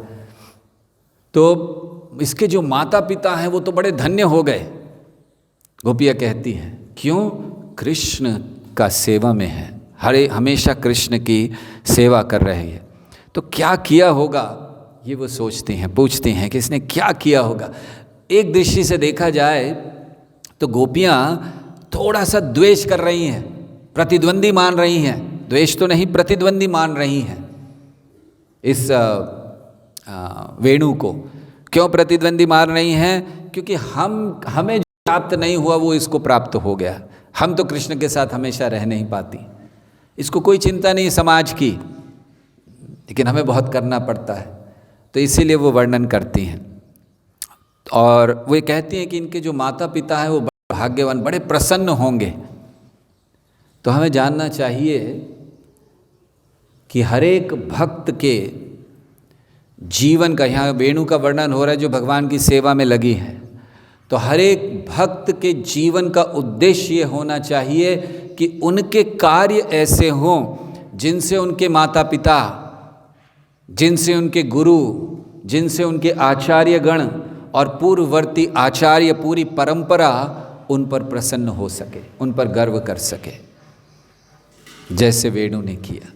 तो इसके जो माता पिता हैं वो तो बड़े धन्य हो गए। गोपियाँ कहती हैं क्यों? कृष्ण का सेवा में है, हमेशा कृष्ण की सेवा कर रही है। तो क्या किया होगा ये वो सोचती हैं, पूछती हैं कि इसने क्या किया होगा। एक दृष्टि से देखा जाए तो गोपियाँ थोड़ा सा द्वेष कर रही हैं, प्रतिद्वंदी मान रही हैं। द्वेष तो नहीं, प्रतिद्वंदी मान रही हैं इस वेणु को। क्यों प्रतिद्वंदी मान रही हैं? क्योंकि हमें जो प्राप्त नहीं हुआ वो इसको प्राप्त हो गया। हम तो कृष्ण के साथ हमेशा रह नहीं पाती, इसको कोई चिंता नहीं समाज की, लेकिन हमें बहुत करना पड़ता है। तो इसीलिए वो वर्णन करती हैं। और वो कहती हैं कि इनके जो माता पिता हैं वो बड़े भाग्यवान, बड़े प्रसन्न होंगे। तो हमें जानना चाहिए कि हर एक भक्त के जीवन का, यहाँ वेणु का वर्णन हो रहा है जो भगवान की सेवा में लगी है, तो हर एक भक्त के जीवन का उद्देश्य ये होना चाहिए कि उनके कार्य ऐसे हों जिनसे उनके माता पिता, जिनसे उनके गुरु, जिनसे उनके आचार्यगण और पूर्ववर्ती आचार्य, पूरी परंपरा उन पर प्रसन्न हो सके, उन पर गर्व कर सके। जैसे वेणु ने किया,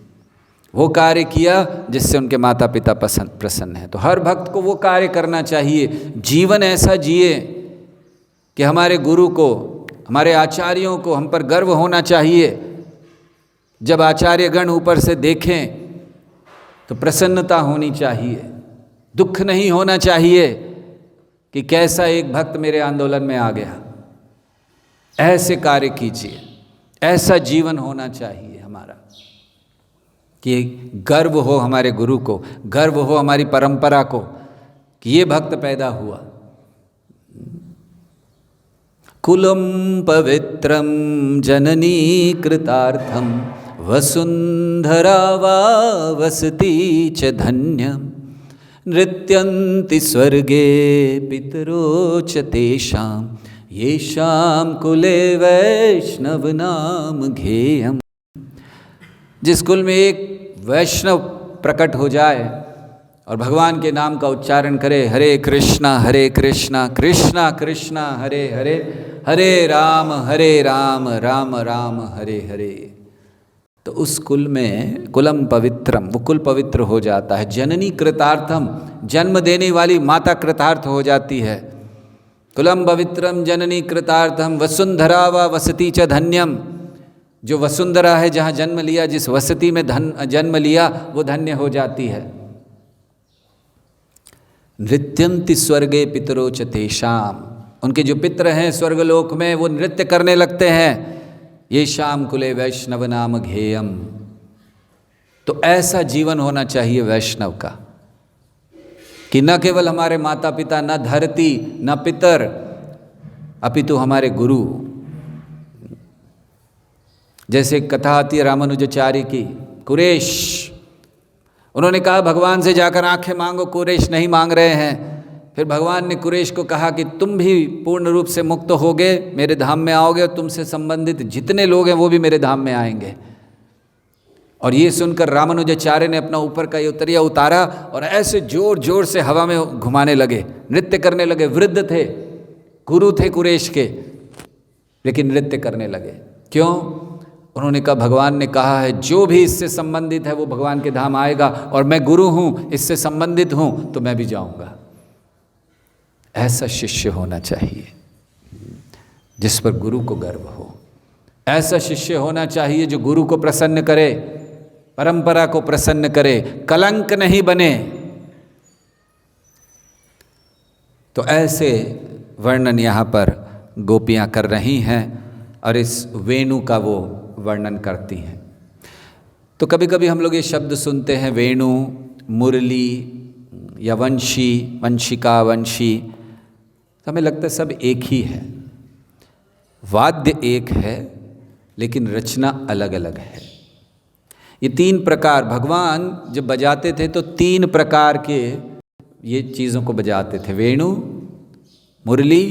वो कार्य किया जिससे उनके माता पिता प्रसन्न हैं। तो हर भक्त को वो कार्य करना चाहिए, जीवन ऐसा जिए कि हमारे गुरु को, हमारे आचार्यों को हम पर गर्व होना चाहिए। जब आचार्यगण ऊपर से देखें तो प्रसन्नता होनी चाहिए, दुख नहीं होना चाहिए कि कैसा एक भक्त मेरे आंदोलन में आ गया। ऐसे कार्य कीजिए, ऐसा जीवन होना चाहिए हमारा कि गर्व हो हमारे गुरु को, गर्व हो हमारी परंपरा को कि ये भक्त पैदा हुआ। कुलम पवित्रम जननी कृतार्थम वसुंधरा वा वसति च धन्यम नृत्यन्ति स्वर्गे पितरो च तेषां येषां कुले वैष्णव नाम घेयम्। जिस कुल में एक वैष्णव प्रकट हो जाए और भगवान के नाम का उच्चारण करे, हरे कृष्णा कृष्णा कृष्णा हरे हरे, हरे राम राम राम हरे हरे, तो उस कुल में कुलम पवित्रम, वो कुल पवित्र हो जाता है। जननी कृतार्थम, जन्म देने वाली माता कृतार्थ हो जाती है। कुलम पवित्रम जननी कृतार्थम वसुंधरा व वसति च धन्यम, जो वसुंधरा है जहाँ जन्म लिया, जिस वसति में जन्म लिया वो धन्य हो जाती है। नृत्यन्ति स्वर्गे पितरो च तेषाम, उनके जो पितर हैं स्वर्गलोक में वो नृत्य करने लगते हैं। ये शाम कुले वैष्णव नाम घेयम, तो ऐसा जीवन होना चाहिए वैष्णव का कि न केवल हमारे माता पिता, न धरती, न पितर, अपितु हमारे गुरु। जैसे कथा आती है रामानुजाचार्य की, कुरेश, उन्होंने कहा भगवान से जाकर आंखें मांगो, कुरेश नहीं मांग रहे हैं। फिर भगवान ने कुरेश को कहा कि तुम भी पूर्ण रूप से मुक्त होगे, मेरे धाम में आओगे और तुमसे संबंधित जितने लोग हैं वो भी मेरे धाम में आएंगे। और ये सुनकर रामानुजाचार्य ने अपना ऊपर का ये उत्तरिया उतारा और ऐसे जोर जोर से हवा में घुमाने लगे, नृत्य करने लगे। वृद्ध थे, गुरु थे कुरेश के, लेकिन नृत्य करने लगे। क्यों? उन्होंने कहा भगवान ने कहा है जो भी इससे संबंधित है वो भगवान के धाम आएगा, और मैं गुरु हूँ, इससे संबंधित हूँ, तो मैं भी जाऊँगा। ऐसा शिष्य होना चाहिए जिस पर गुरु को गर्व हो। ऐसा शिष्य होना चाहिए जो गुरु को प्रसन्न करे, परंपरा को प्रसन्न करे, कलंक नहीं बने। तो ऐसे वर्णन यहाँ पर गोपियाँ कर रही हैं और इस वेणु का वो वर्णन करती हैं। तो कभी कभी हम लोग ये शब्द सुनते हैं वेणु, मुरली या वंशी, वंशिका, वंशी, तो हमें लगता है सब एक ही है। वाद्य एक है लेकिन रचना अलग अलग है। ये तीन प्रकार भगवान जब बजाते थे तो तीन प्रकार के ये चीज़ों को बजाते थे, वेणु, मुरली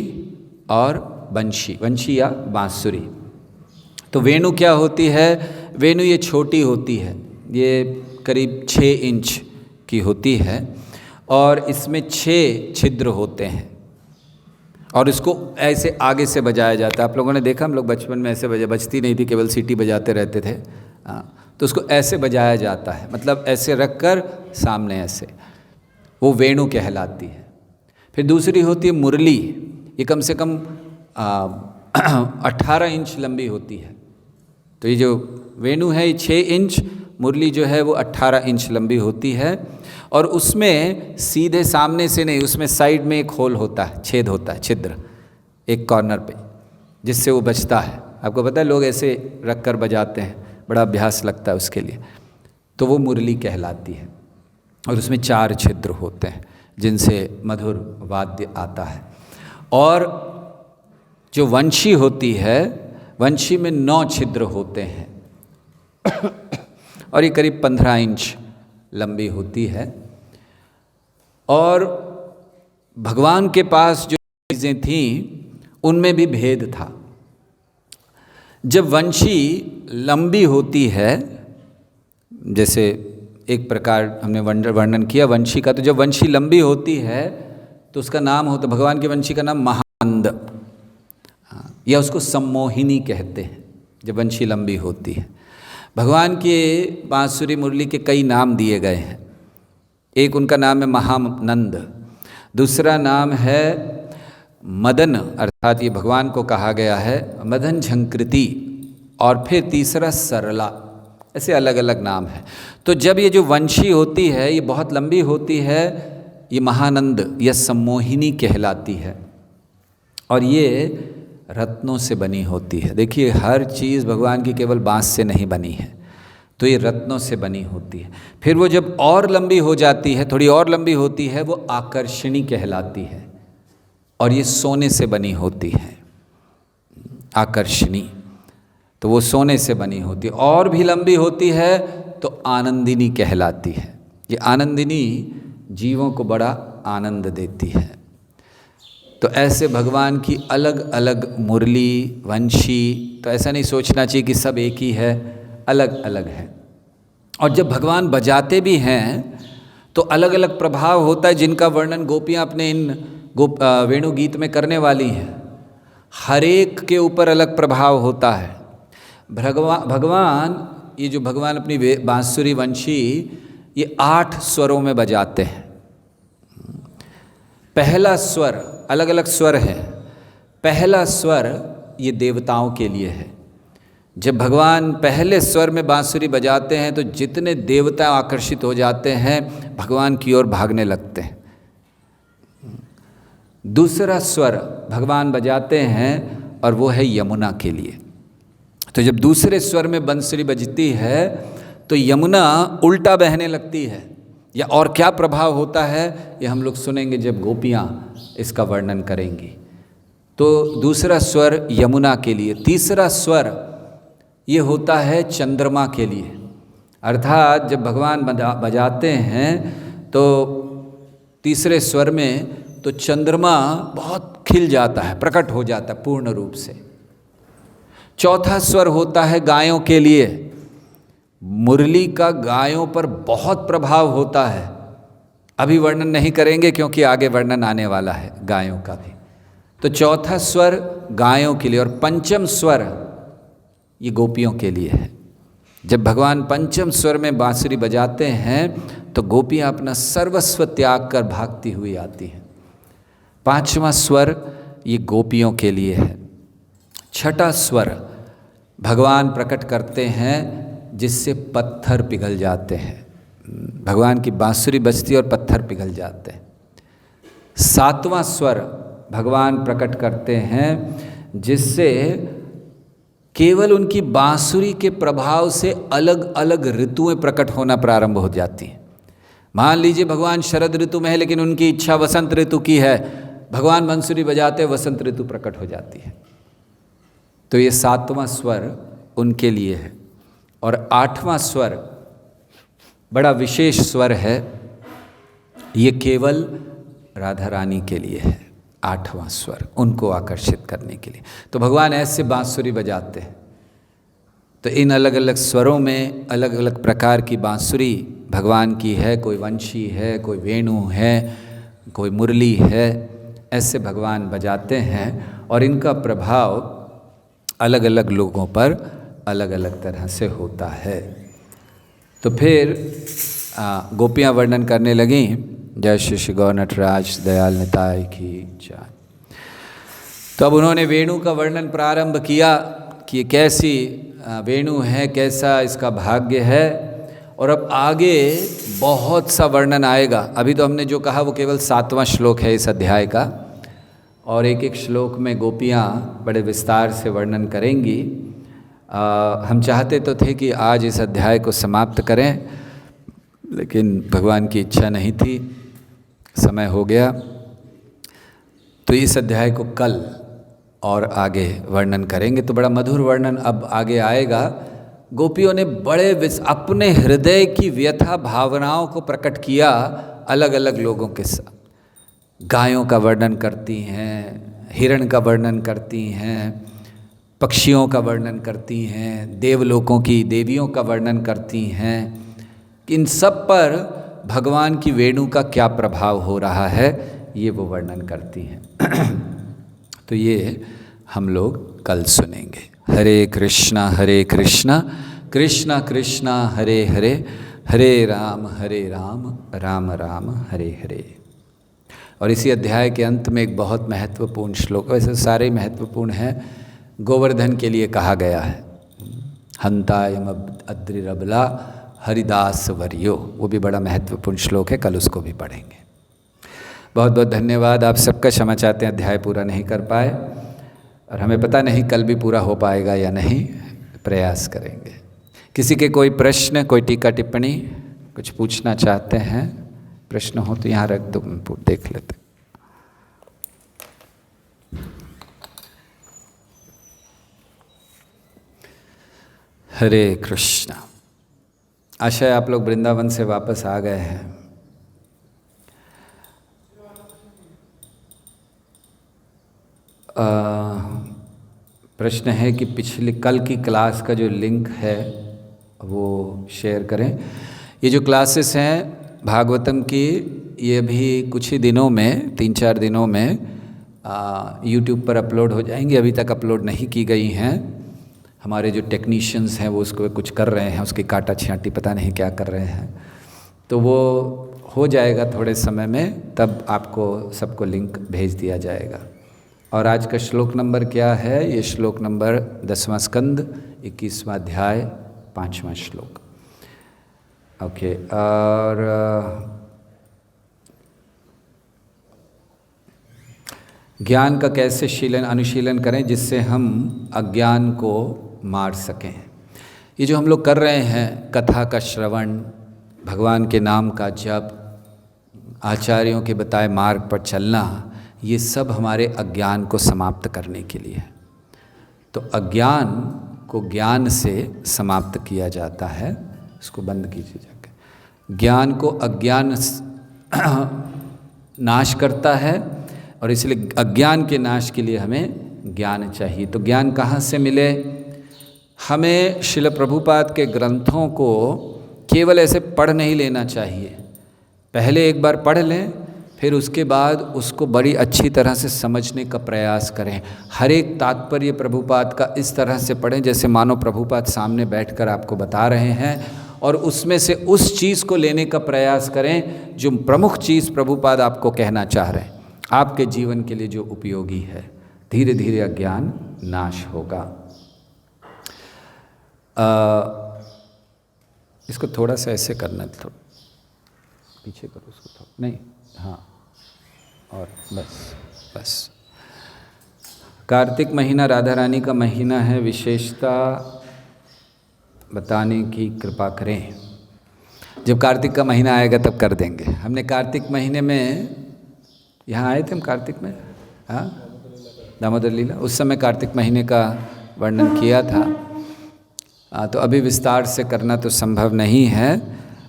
और वंशी, वंशी या बांसुरी। तो वेणु क्या होती है? वेणु ये छोटी होती है, ये करीब 6 इंच की होती है और इसमें 6 छिद्र होते हैं और इसको ऐसे आगे से बजाया जाता है। आप लोगों ने देखा, हम लोग बचपन में ऐसे बजती नहीं थी, केवल सीटी बजाते रहते थे। तो उसको ऐसे बजाया जाता है, मतलब ऐसे रख कर सामने ऐसे, वो वेणु कहलाती है। फिर दूसरी होती है मुरली, ये कम से कम 18 इंच लंबी होती है। तो ये जो वेणु है ये 6 इंच, मुरली जो है वो 18 इंच लंबी होती है और उसमें सीधे सामने से नहीं, उसमें साइड में एक होल होता है, छेद होता है, छिद्र एक कॉर्नर पे, जिससे वो बजता है। आपको पता है लोग ऐसे रख कर बजाते हैं, बड़ा अभ्यास लगता है उसके लिए। तो वो मुरली कहलाती है और उसमें 4 छिद्र होते हैं जिनसे मधुर वाद्य आता है। और जो वंशी होती है, वंशी में 9 छिद्र होते हैं और ये करीब 15 इंच लंबी होती है। और भगवान के पास जो चीज़ें थीं उनमें भी भेद था। जब वंशी लंबी होती है, जैसे एक प्रकार हमने वर्णन किया वंशी का, तो जब वंशी लंबी होती है तो उसका नाम होता, भगवान की वंशी का नाम महानंद, या उसको सम्मोहिनी कहते हैं जब वंशी लंबी होती है। भगवान के बांसुरी मुरली के कई नाम दिए गए हैं। एक उनका नाम है महानंद, दूसरा नाम है मदन, अर्थात ये भगवान को कहा गया है मदन झंकृति, और फिर तीसरा सरला। ऐसे अलग अलग नाम है। तो जब ये जो वंशी होती है ये बहुत लंबी होती है, ये महानंद या सम्मोहिनी कहलाती है, और ये रत्नों से बनी होती है। देखिए हर चीज़ भगवान की केवल बांस से नहीं बनी है, तो ये रत्नों से बनी होती है। फिर वो जब और लंबी हो जाती है, थोड़ी और लंबी होती है, वो आकर्षणी कहलाती है, और ये सोने से बनी होती है, आकर्षणी। तो वो सोने से बनी होती है। और भी लंबी होती है तो आनंदिनी कहलाती है। ये आनंदिनी जीवों को बड़ा आनंद देती है। तो ऐसे भगवान की अलग अलग मुरली, वंशी, तो ऐसा नहीं सोचना चाहिए कि सब एक ही है, अलग अलग है। और जब भगवान बजाते भी हैं तो अलग अलग प्रभाव होता है, जिनका वर्णन गोपियाँ अपने इन वेणु गीत में करने वाली हैं। हर एक के ऊपर अलग प्रभाव होता है। भगवान ये जो भगवान अपनी बांसुरी वंशी ये 8 स्वरों में बजाते हैं। पहला स्वर, अलग अलग स्वर है। पहला स्वर ये देवताओं के लिए है। जब भगवान पहले स्वर में बांसुरी बजाते हैं तो जितने देवता आकर्षित हो जाते हैं, भगवान की ओर भागने लगते हैं। दूसरा स्वर भगवान बजाते हैं और वो है यमुना के लिए। तो जब दूसरे स्वर में बांसुरी बजती है तो यमुना उल्टा बहने लगती है, या और क्या प्रभाव होता है ये हम लोग सुनेंगे जब गोपियाँ इसका वर्णन करेंगी। तो दूसरा स्वर यमुना के लिए। तीसरा स्वर ये होता है चंद्रमा के लिए, अर्थात जब भगवान बजाते हैं तो तीसरे स्वर में तो चंद्रमा बहुत खिल जाता है, प्रकट हो जाता है पूर्ण रूप से। चौथा स्वर होता है गायों के लिए। मुरली का गायों पर बहुत प्रभाव होता है। अभी वर्णन नहीं करेंगे क्योंकि आगे वर्णन आने वाला है गायों का भी। तो चौथा स्वर गायों के लिए, और पंचम स्वर ये गोपियों के लिए है। जब भगवान पंचम स्वर में बांसुरी बजाते हैं तो गोपियाँ अपना सर्वस्व त्याग कर भागती हुई आती हैं। पांचवा स्वर ये गोपियों के लिए है। छठा स्वर भगवान प्रकट करते हैं जिससे पत्थर पिघल जाते हैं। भगवान की बांसुरी बजती और पत्थर पिघल जाते हैं। सातवां स्वर भगवान प्रकट करते हैं जिससे केवल उनकी बांसुरी के प्रभाव से अलग अलग ऋतुएं प्रकट होना प्रारंभ हो जाती हैं। मान लीजिए भगवान शरद ऋतु में है लेकिन उनकी इच्छा वसंत ऋतु की है, भगवान बांसुरी बजाते वसंत ऋतु प्रकट हो जाती है। तो ये सातवां स्वर उनके लिए है। और आठवां स्वर बड़ा विशेष स्वर है, ये केवल राधा रानी के लिए है। आठवां स्वर उनको आकर्षित करने के लिए। तो भगवान ऐसे बांसुरी बजाते हैं। तो इन अलग अलग स्वरों में अलग अलग प्रकार की बांसुरी भगवान की है। कोई वंशी है, कोई वेणु है, कोई मुरली है, ऐसे भगवान बजाते हैं और इनका प्रभाव अलग अलग लोगों पर अलग अलग तरह से होता है। तो फिर गोपियाँ वर्णन करने लगीं, जय श्री श्री गौर नटराज दयाल निताय की जय। तो अब उन्होंने वेणु का वर्णन प्रारंभ किया कि कैसी वेणु है, कैसा इसका भाग्य है, और अब आगे बहुत सा वर्णन आएगा। अभी तो हमने जो कहा वो केवल 7वां श्लोक है इस अध्याय का, और एक एक श्लोक में गोपियाँ बड़े विस्तार से वर्णन करेंगी। हम चाहते तो थे कि आज इस अध्याय को समाप्त करें, लेकिन भगवान की इच्छा नहीं थी, समय हो गया। तो इस अध्याय को कल और आगे वर्णन करेंगे। तो बड़ा मधुर वर्णन अब आगे आएगा। गोपियों ने बड़े अपने हृदय की व्यथा भावनाओं को प्रकट किया अलग अलग लोगों के साथ। गायों का वर्णन करती हैं, हिरण का वर्णन करती हैं, पक्षियों का वर्णन करती हैं, देवलोकों की देवियों का वर्णन करती हैं। इन सब पर भगवान की वेणु का क्या प्रभाव हो रहा है ये वो वर्णन करती हैं। तो ये हम लोग कल सुनेंगे। हरे कृष्णा कृष्ण कृष्ण हरे हरे, हरे राम राम राम हरे हरे। और इसी अध्याय के अंत में एक बहुत महत्वपूर्ण श्लोक, वैसे सारे महत्वपूर्ण हैं, गोवर्धन के लिए कहा गया है, हंतायम अद्रिरबला हरिदास वर्यो, वो भी बड़ा महत्वपूर्ण श्लोक है, कल उसको भी पढ़ेंगे। बहुत बहुत धन्यवाद। आप सबका क्षमा चाहते हैं, अध्याय पूरा नहीं कर पाए और हमें पता नहीं कल भी पूरा हो पाएगा या नहीं, प्रयास करेंगे। किसी के कोई प्रश्न, कोई टीका टिप्पणी, कुछ पूछना चाहते हैं, प्रश्न हो तो यहाँ रख दो, देख लेते। हरे कृष्णा। आशा है आप लोग वृंदावन से वापस आ गए हैं। प्रश्न है कि पिछले कल की क्लास का जो लिंक है वो शेयर करें। ये जो क्लासेस हैं भागवतम की, ये भी कुछ ही दिनों में, 3-4 दिनों में YouTube पर अपलोड हो जाएंगी। अभी तक अपलोड नहीं की गई हैं। हमारे जो टेक्नीशियंस हैं वो उसको कुछ कर रहे हैं, उसकी काटा छांटी पता नहीं क्या कर रहे हैं, तो वो हो जाएगा थोड़े समय में, तब आपको सबको लिंक भेज दिया जाएगा। और आज का श्लोक नंबर क्या है? ये श्लोक नंबर 10वां स्कंद 21वां अध्याय 5वां श्लोक। ओके। और ज्ञान का कैसे अनुशीलन करें जिससे हम अज्ञान को मार सकें। ये जो हम लोग कर रहे हैं, कथा का श्रवण, भगवान के नाम का जप, आचार्यों के बताए मार्ग पर चलना, ये सब हमारे अज्ञान को समाप्त करने के लिए है। तो अज्ञान को ज्ञान से समाप्त किया जाता है। इसको बंद कीजिए जाकर। ज्ञान को अज्ञान नाश करता है और इसलिए अज्ञान के नाश के लिए हमें ज्ञान चाहिए। तो ज्ञान कहाँ से मिले? हमें श्रील प्रभुपाद के ग्रंथों को केवल ऐसे पढ़ नहीं लेना चाहिए। पहले एक बार पढ़ लें, फिर उसके बाद उसको बड़ी अच्छी तरह से समझने का प्रयास करें। हर एक तात्पर्य प्रभुपाद का इस तरह से पढ़ें जैसे मानो प्रभुपाद सामने बैठकर आपको बता रहे हैं, और उसमें से उस चीज़ को लेने का प्रयास करें जो प्रमुख चीज़ प्रभुपाद आपको कहना चाह रहे हैं, आपके जीवन के लिए जो उपयोगी है। धीरे धीरे अज्ञान नाश होगा। इसको थोड़ा सा ऐसे करना, थोड़ा पीछे करो उसको, थोड़ा नहीं, हाँ, और बस। कार्तिक महीना राधा रानी का महीना है, विशेषता बताने की कृपा करें। जब कार्तिक का महीना आएगा तब कर देंगे। हमने कार्तिक महीने में यहाँ आए थे, हम कार्तिक में, हाँ, दामोदर लीला, उस समय कार्तिक महीने का वर्णन किया था। तो अभी विस्तार से करना तो संभव नहीं है।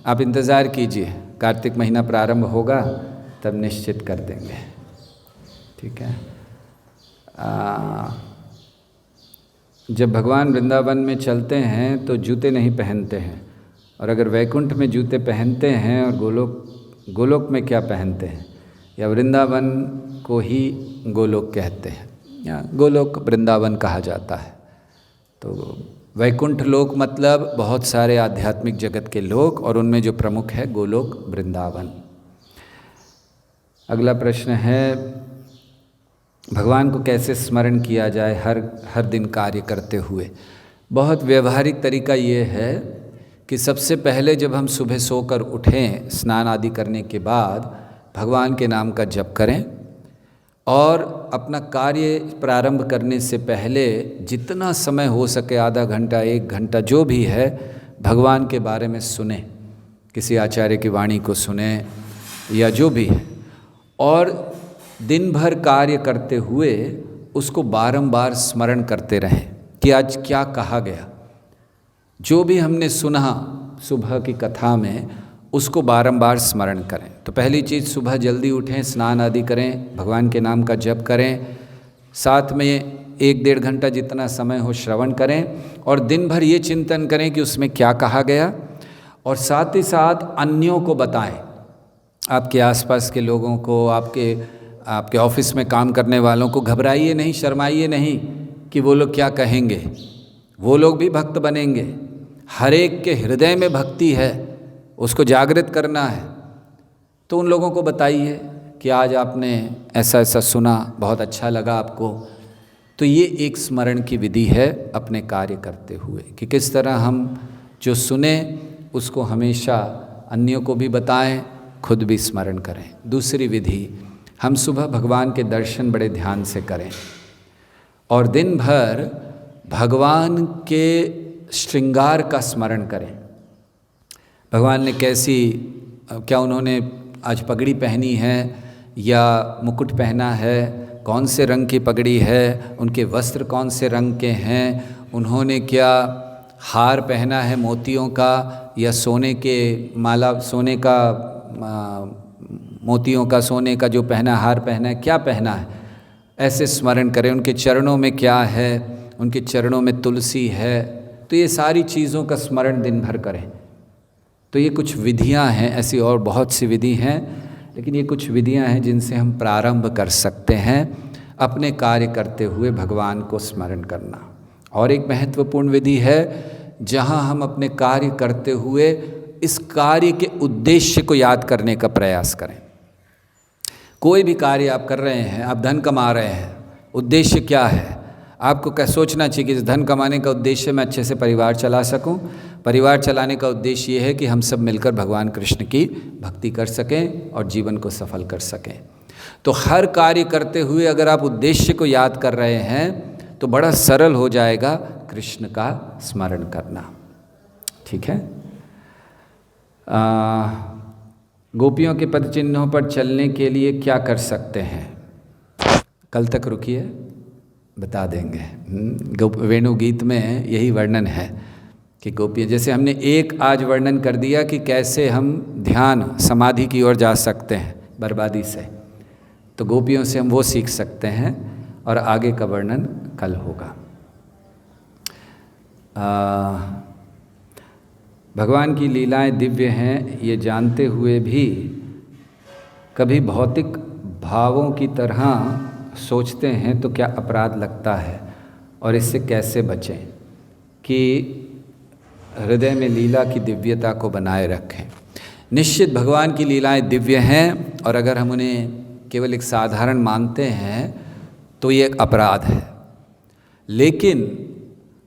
आप इंतज़ार कीजिए, कार्तिक महीना प्रारंभ होगा तब निश्चित कर देंगे, ठीक है। जब भगवान वृंदावन में चलते हैं तो जूते नहीं पहनते हैं, और अगर वैकुंठ में जूते पहनते हैं और गोलोक में क्या पहनते हैं? या वृंदावन को ही गोलोक कहते हैं, या गोलोक वृंदावन कहा जाता है। तो वैकुंठ लोक मतलब बहुत सारे आध्यात्मिक जगत के लोक, और उनमें जो प्रमुख है गोलोक वृंदावन। अगला प्रश्न है, भगवान को कैसे स्मरण किया जाए हर दिन कार्य करते हुए? बहुत व्यवहारिक तरीका ये है कि सबसे पहले जब हम सुबह सोकर उठें, स्नान आदि करने के बाद भगवान के नाम का जप करें, और अपना कार्य प्रारंभ करने से पहले जितना समय हो सके, आधा घंटा, 1 घंटा, जो भी है, भगवान के बारे में सुने, किसी आचार्य की वाणी को सुने या जो भी है, और दिन भर कार्य करते हुए उसको बारंबार स्मरण करते रहें कि आज क्या कहा गया। जो भी हमने सुना सुबह की कथा में, उसको बारंबार स्मरण करें। तो पहली चीज़, सुबह जल्दी उठें, स्नान आदि करें, भगवान के नाम का जप करें, साथ में 1-1.5 घंटा जितना समय हो श्रवण करें, और दिन भर ये चिंतन करें कि उसमें क्या कहा गया, और साथ ही साथ अन्यों को बताएं। आपके आसपास के लोगों को, आपके ऑफिस में काम करने वालों को घबराइए नहीं, शर्माइए नहीं कि वो लोग क्या कहेंगे। वो लोग भी भक्त बनेंगे, हर एक के हृदय में भक्ति है, उसको जागृत करना है, तो उन लोगों को बताइए कि आज आपने ऐसा ऐसा सुना, बहुत अच्छा लगा आपको। तो ये एक स्मरण की विधि है अपने कार्य करते हुए, कि किस तरह हम जो सुने उसको हमेशा अन्यों को भी बताएं, खुद भी स्मरण करें। दूसरी विधि, हम सुबह भगवान के दर्शन बड़े ध्यान से करें और दिन भर भगवान के श्रृंगार का स्मरण करें। भगवान ने कैसी, क्या उन्होंने आज पगड़ी पहनी है या मुकुट पहना है, कौन से रंग की पगड़ी है, उनके वस्त्र कौन से रंग के हैं, उन्होंने क्या हार पहना है मोतियों का या सोने के माला, सोने का मोतियों का, सोने का जो पहना हार पहना है, क्या पहना है, ऐसे स्मरण करें। उनके चरणों में क्या है, उनके चरणों में तुलसी है, तो ये सारी चीज़ों का स्मरण दिन भर करें। तो ये कुछ विधियां हैं, ऐसी और बहुत सी विधि हैं, लेकिन ये कुछ विधियां हैं जिनसे हम प्रारंभ कर सकते हैं अपने कार्य करते हुए भगवान को स्मरण करना। और एक महत्वपूर्ण विधि है जहां हम अपने कार्य करते हुए इस कार्य के उद्देश्य को याद करने का प्रयास करें। कोई भी कार्य आप कर रहे हैं, आप धन कमा रहे हैं, उद्देश्य क्या है? आपको क्या सोचना चाहिए कि इस धन कमाने का उद्देश्य मैं अच्छे से परिवार चला सकूं। परिवार चलाने का उद्देश्य ये है कि हम सब मिलकर भगवान कृष्ण की भक्ति कर सकें और जीवन को सफल कर सकें। तो हर कार्य करते हुए अगर आप उद्देश्य को याद कर रहे हैं तो बड़ा सरल हो जाएगा कृष्ण का स्मरण करना। ठीक है। गोपियों के पद चिन्हों पर चलने के लिए क्या कर सकते हैं? कल तक रुकिए, बता देंगे। वेणु गीत में यही वर्णन है कि गोपियाँ, जैसे हमने एक आज वर्णन कर दिया कि कैसे हम ध्यान समाधि की ओर जा सकते हैं बर्बादी से, तो गोपियों से हम वो सीख सकते हैं और आगे का वर्णन कल होगा। भगवान की लीलाएं दिव्य हैं ये जानते हुए भी कभी भौतिक भावों की तरह सोचते हैं तो क्या अपराध लगता है और इससे कैसे बचें कि हृदय में लीला की दिव्यता को बनाए रखें। निश्चित भगवान की लीलाएं दिव्य हैं और अगर हम उन्हें केवल एक साधारण मानते हैं तो ये एक अपराध है, लेकिन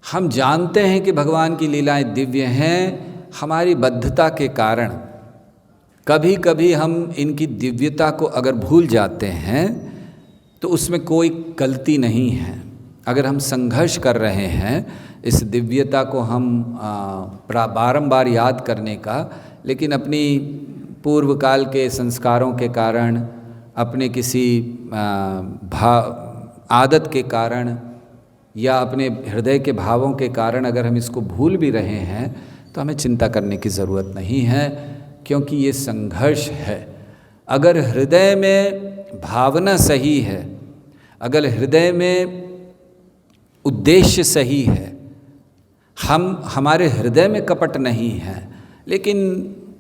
हम जानते हैं कि भगवान की लीलाएं दिव्य हैं, हमारी बद्धता के कारण कभी कभी हम इनकी दिव्यता को अगर भूल जाते हैं तो उसमें कोई गलती नहीं है। अगर हम संघर्ष कर रहे हैं इस दिव्यता को हम बारंबार याद करने का, लेकिन अपनी पूर्व काल के संस्कारों के कारण, अपने किसी आदत के कारण या अपने हृदय के भावों के कारण अगर हम इसको भूल भी रहे हैं तो हमें चिंता करने की ज़रूरत नहीं है, क्योंकि ये संघर्ष है। अगर हृदय में भावना सही है, अगर हृदय में उद्देश्य सही है, हमारे हृदय में कपट नहीं है, लेकिन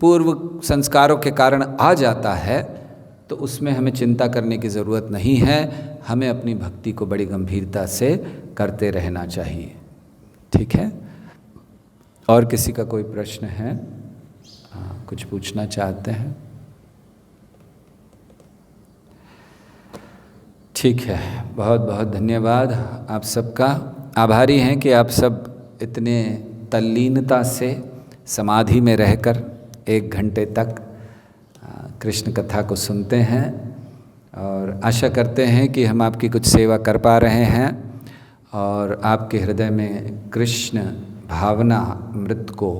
पूर्व संस्कारों के कारण आ जाता है, तो उसमें हमें चिंता करने की ज़रूरत नहीं है। हमें अपनी भक्ति को बड़ी गंभीरता से करते रहना चाहिए। ठीक है। और किसी का कोई प्रश्न है? कुछ पूछना चाहते हैं? ठीक है, बहुत बहुत धन्यवाद आप सबका। आभारी हैं कि आप सब इतने तल्लीनता से समाधि में रहकर 1 घंटे तक कृष्ण कथा को सुनते हैं, और आशा करते हैं कि हम आपकी कुछ सेवा कर पा रहे हैं और आपके हृदय में कृष्ण भावना अमृत को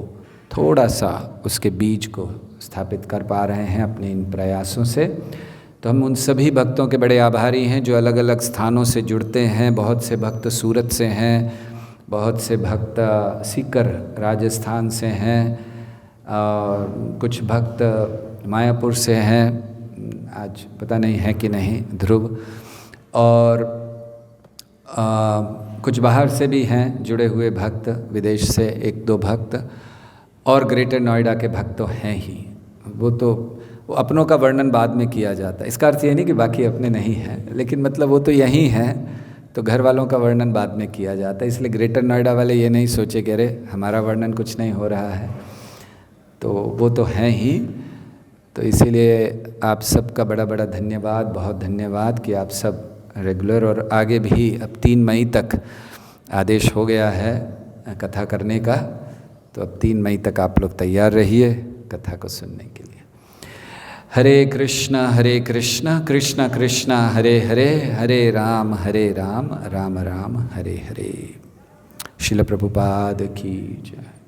थोड़ा सा उसके बीज को स्थापित कर पा रहे हैं अपने इन प्रयासों से। तो हम उन सभी भक्तों के बड़े आभारी हैं जो अलग अलग स्थानों से जुड़ते हैं। बहुत से भक्त सूरत से हैं, बहुत से भक्त सीकर राजस्थान से हैं, और कुछ भक्त मायापुर से हैं, आज पता नहीं है कि नहीं, ध्रुव, और कुछ बाहर से भी हैं जुड़े हुए भक्त, विदेश से 1-2 भक्त, और ग्रेटर नोएडा के भक्त तो हैं ही। वो अपनों का वर्णन बाद में किया जाता है। इसका अर्थ ये नहीं कि बाकी अपने नहीं हैं, लेकिन मतलब वो तो यहीं हैं, तो घर वालों का वर्णन बाद में किया जाता है। इसलिए ग्रेटर नोएडा वाले ये नहीं सोचे कि अरे हमारा वर्णन कुछ नहीं हो रहा है, तो वो तो हैं ही। तो इसीलिए आप सबका बड़ा बड़ा धन्यवाद, बहुत धन्यवाद कि आप सब रेगुलर, और आगे भी अब 3 मई तक आदेश हो गया है कथा करने का, तो अब 3 मई तक आप लोग तैयार रहिए कथा को सुनने के लिए। हरे कृष्णा कृष्णा कृष्णा हरे हरे, हरे राम राम राम हरे हरे। श्रील प्रभुपाद की जय।